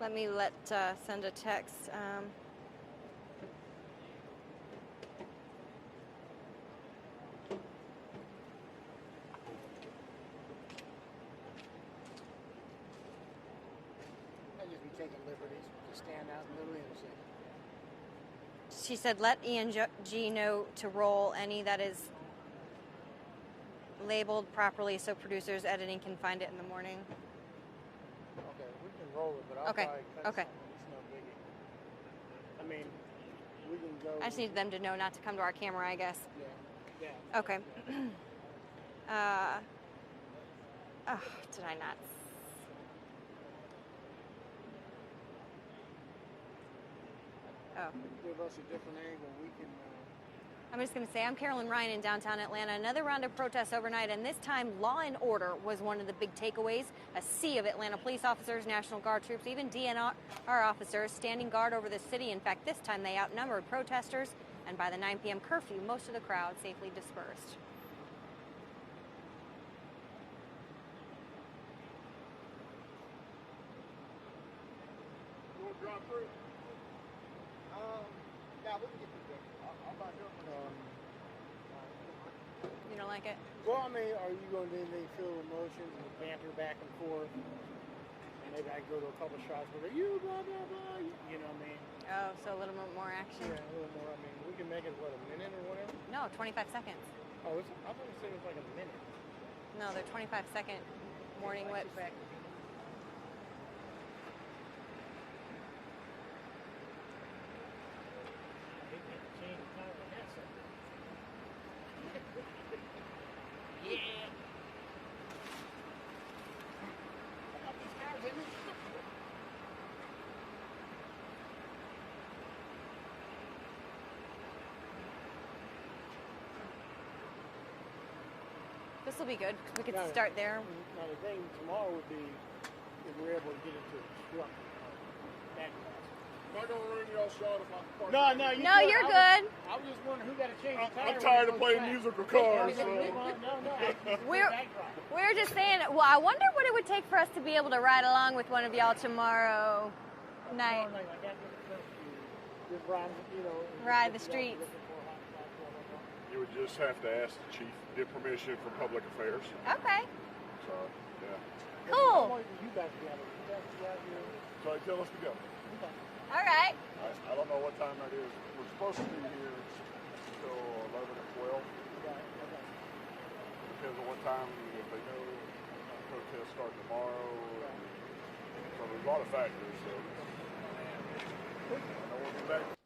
Speaker 6: Let me send a text.
Speaker 10: Taking liberties to stand out in the middle of the intersect.
Speaker 6: She said, let ENG know to roll any that is labeled properly so producers editing can find it in the morning.
Speaker 10: Okay, we can roll it, but I'll
Speaker 6: Okay.
Speaker 10: probably cut
Speaker 6: Okay.
Speaker 10: something. It's no biggie. I mean, we can go.
Speaker 6: I just need them to know not to come to our camera, I guess.
Speaker 10: Yeah. Yeah.
Speaker 6: Okay. Did I not? Oh.
Speaker 10: Give us a different angle. We can.
Speaker 6: I'm just going to say, I'm Carolyn Ryan in downtown Atlanta. Another round of protests overnight, and this time law and order was one of the big takeaways. A sea of Atlanta police officers, National Guard troops, even DNR officers standing guard over the city. In fact, this time they outnumbered protesters, and by the 9 p.m. curfew, most of the crowd safely dispersed.
Speaker 10: You want to drive through? Yeah, we can get through there. I'll back up.
Speaker 6: You don't like it?
Speaker 10: Well, I mean, are you going to do anything, feel emotions and banter back and forth? And maybe I can go to a couple shots where you blah, blah, blah. You know what I mean?
Speaker 6: Oh, so a little bit more action?
Speaker 10: Yeah, a little more. I mean, we can make it, what, a minute or whatever?
Speaker 6: No, 25 seconds.
Speaker 10: Oh, I thought you said it was like a minute.
Speaker 6: No, they're 25-second morning whips. This will be good because we could start there.
Speaker 10: Now the thing tomorrow would be if we're able to get into the truck. Am I going to ruin y'all shot if I park? No,
Speaker 6: You're good.
Speaker 10: I was just wondering who got to change the tire.
Speaker 7: I'm tired of playing musical cars. So.
Speaker 6: We're just saying, well, I wonder what it would take for us to be able to ride along with one of y'all tomorrow night.
Speaker 10: Just ride,
Speaker 6: Ride the streets.
Speaker 7: You would just have to ask the chief, get permission from public affairs.
Speaker 6: Okay.
Speaker 7: So, yeah.
Speaker 6: Cool.
Speaker 10: You guys got here.
Speaker 7: So they tell us to go.
Speaker 6: All right.
Speaker 7: I don't know what time that is. We're supposed to be here until 11 or 12. Depends on what time, if they know protests start tomorrow. So there's a lot of factors. So I know we'll be back.